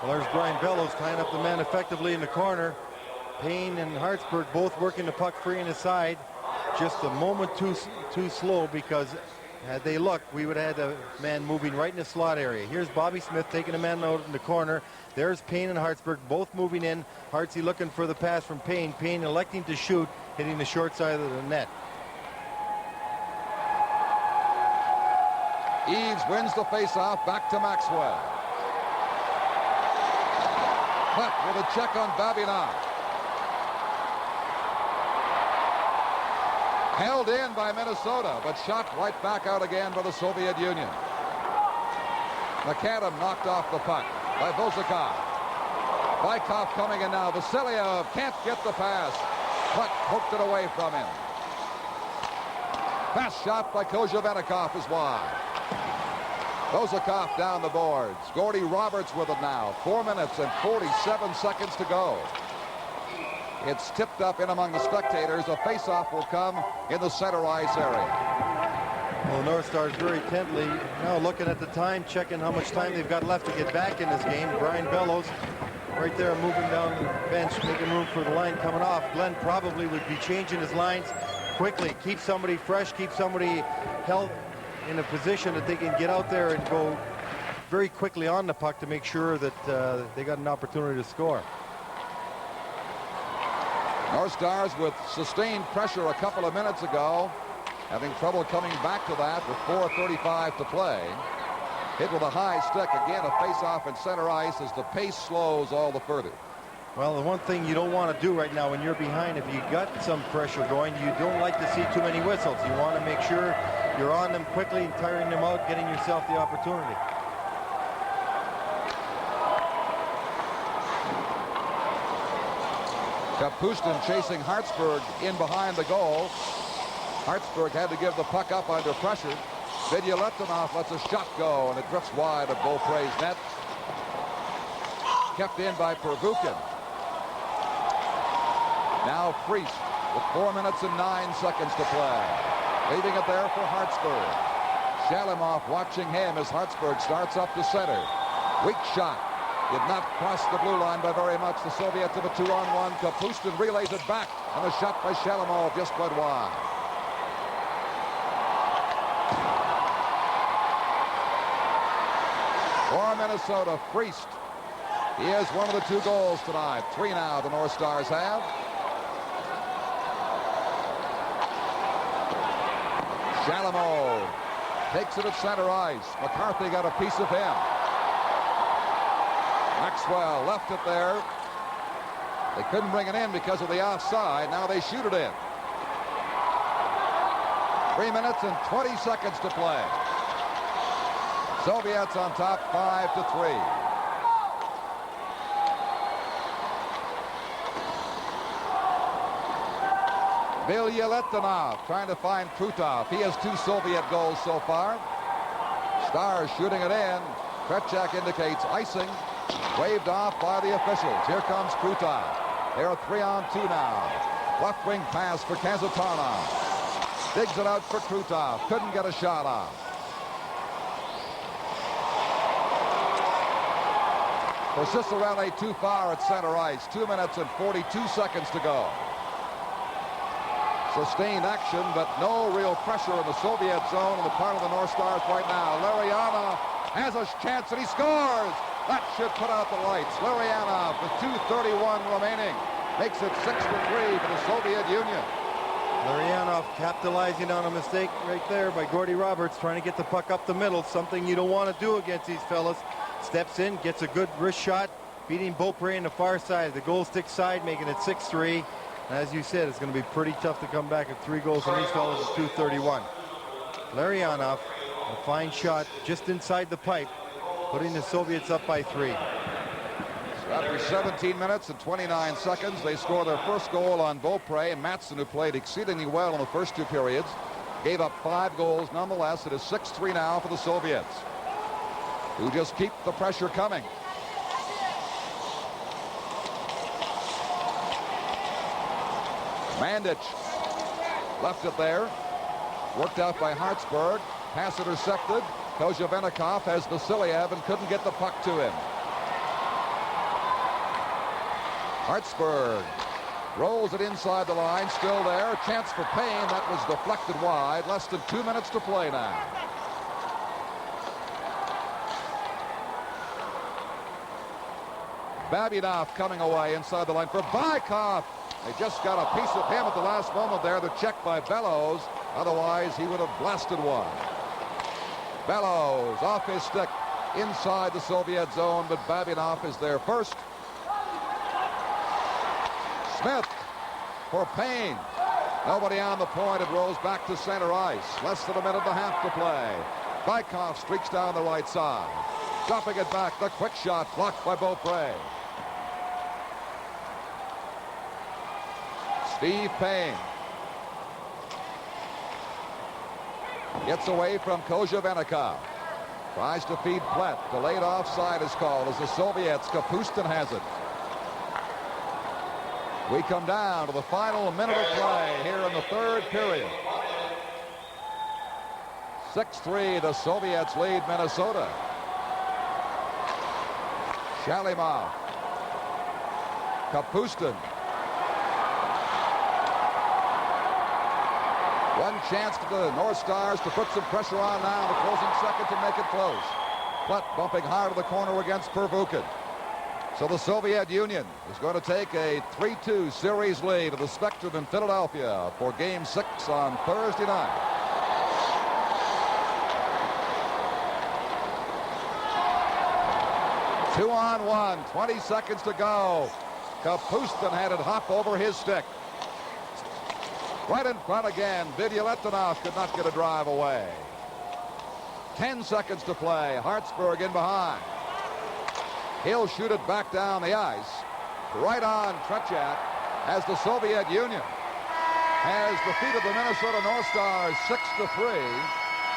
Well, there's Brian Bellows tying up the man effectively in the corner. Payne and Hartsburg both working the puck free in the side. Just a moment too slow, because had they looked, we would have had a man moving right in the slot area. Here's Bobby Smith taking a man out in the corner. There's Payne and Hartsburg both moving in. Hartsey looking for the pass from Payne. Payne electing to shoot, hitting the short side of the net. Eves wins the faceoff, back to Maxwell. Hutt with a check on Babinov. Held in by Minnesota, but shot right back out again by the Soviet Union. McAdam knocked off the puck by Vozakov. Bykov coming in now. Vasilyev can't get the pass. Hutt poked it away from him. Pass shot by Kozhevenikov is wide. Vozakov down the boards. Gordy Roberts with it now. 4 minutes and 47 seconds to go. It's tipped up in among the spectators. A face-off will come in the center ice area. Well, the North Stars very intently now looking at the time, checking how much time they've got left to get back in this game. Brian Bellows right there moving down the bench, making room for the line coming off. Glenn probably would be changing his lines quickly. Keep somebody fresh, keep somebody in a position that they can get out there and go very quickly on the puck to make sure that they got an opportunity to score. North Stars with sustained pressure a couple of minutes ago, having trouble coming back to that with 4:35 to play. Hit with a high stick. Again, a face-off in center ice as the pace slows all the further. Well, the one thing you don't want to do right now when you're behind, if you got some pressure going, you don't like to see too many whistles. You want to make sure you're on them quickly and tiring them out, getting yourself the opportunity. Kapustin chasing Hartsburg in behind the goal. Hartsburg had to give the puck up under pressure. Vidyaletdinov lets a shot go, and it drifts wide of Beaupre's net. Kept in by Pervukin. Now Friest with 4 minutes and 9 seconds to play. Leaving it there for Hartsburg. Shalimov watching him as Hartsburg starts up the center. Weak shot. Did not cross the blue line by very much. The Soviets have a 2-on-1. Kapustin relays it back, and a shot by Shalimov just went wide. For Minnesota, Friest. He has one of the 2 goals tonight. 3 now the North Stars have. Shalimov takes it at center ice. McCarthy got a piece of him. Maxwell left it there. They couldn't bring it in because of the offside. Now they shoot it in. 3 minutes and 20 seconds to play. Soviets on top 5-3. Vidyaletdinov trying to find Krutov. He has 2 Soviet goals so far. Stars shooting it in. Kretschak indicates icing. Waved off by the officials. Here comes Krutov. They are 3-on-2 now. Left wing pass for Kazatarnov. Digs it out for Krutov. Couldn't get a shot off. For Cicerelli, too far at center ice. 2 minutes and 42 seconds to go. Sustained action, but no real pressure in the Soviet zone on the part of the North Stars right now. Larionov has a chance, and he scores. That should put out the lights. Larionov with 2:31 remaining makes it 6-3 for the Soviet Union. Larionov capitalizing on a mistake right there by Gordy Roberts, trying to get the puck up the middle, something you don't want to do against these fellas. Steps in, gets a good wrist shot, beating Beaupre in the far side, the goal stick side, making it 6-3. As you said, it's going to be pretty tough to come back at 3 goals from these fellas at 2:31. Larionov, a fine shot just inside the pipe, putting the Soviets up by 3. So after 17 minutes and 29 seconds, they score their first goal on Beaupre. And Matson, who played exceedingly well in the first 2 periods, gave up 5 goals. Nonetheless, it is 6-3 now for the Soviets, who just keep the pressure coming. Mandic left it there. Worked out by Hartsburg. Pass intercepted. Kozhevenikov has Vasiliev and couldn't get the puck to him. Hartsburg rolls it inside the line. Still there. Chance for Payne. That was deflected wide. Less than 2 minutes to play now. Babinov coming away inside the line for Bykov. They just got a piece of him at the last moment there. The check by Bellows. Otherwise, he would have blasted one. Bellows off his stick inside the Soviet zone, but Babinov is there first. Smith for Payne. Nobody on the point. It rolls back to center ice. Less than a minute and a half to play. Bykov streaks down the right side. Dropping it back. The quick shot blocked by Beaupre. Steve Payne gets away from Kozhevenikov. Tries to feed Platt. Delayed offside is called as the Soviets. Kapustin has it. We come down to the final minute of play here in the 3rd period. 6-3, the Soviets lead Minnesota. Shalimov. Kapustin. One chance to the North Stars to put some pressure on now. The closing second to make it close. Plutt bumping hard to the corner against Pervukin. So the Soviet Union is going to take a 3-2 series lead of the Spectrum in Philadelphia for Game 6 on Thursday night. Two on one, 20 seconds to go. Kapustin had it hop over his stick. Right in front again. Vidyaletdinov could not get a drive away. 10 seconds to play. Hartsburg in behind. He'll shoot it back down the ice. Right on Tretiak as the Soviet Union has defeated the Minnesota North Stars 6-3.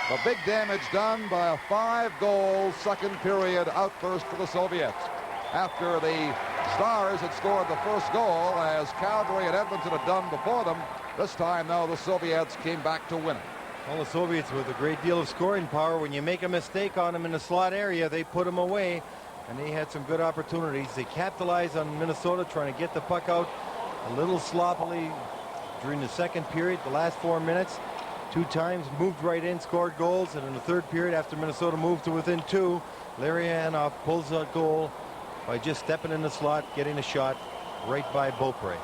The big damage done by a 5-goal second period outburst for the Soviets. After the Stars had scored the first goal, as Calgary and Edmonton had done before them. This time, though, the Soviets came back to win it. Well, the Soviets with a great deal of scoring power. When you make a mistake on them in the slot area, they put them away, and they had some good opportunities. They capitalized on Minnesota trying to get the puck out a little sloppily during the second period, the last 4 minutes. 2 times moved right in, scored goals, and in the third period, after Minnesota moved to within 2, Larry Hanoff pulls a goal by just stepping in the slot, getting a shot right by Beaupre.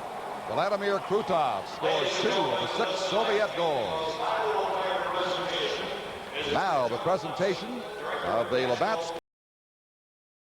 Vladimir Krutov scores 2 of the 6 Soviet goals. Now the presentation of the Labatt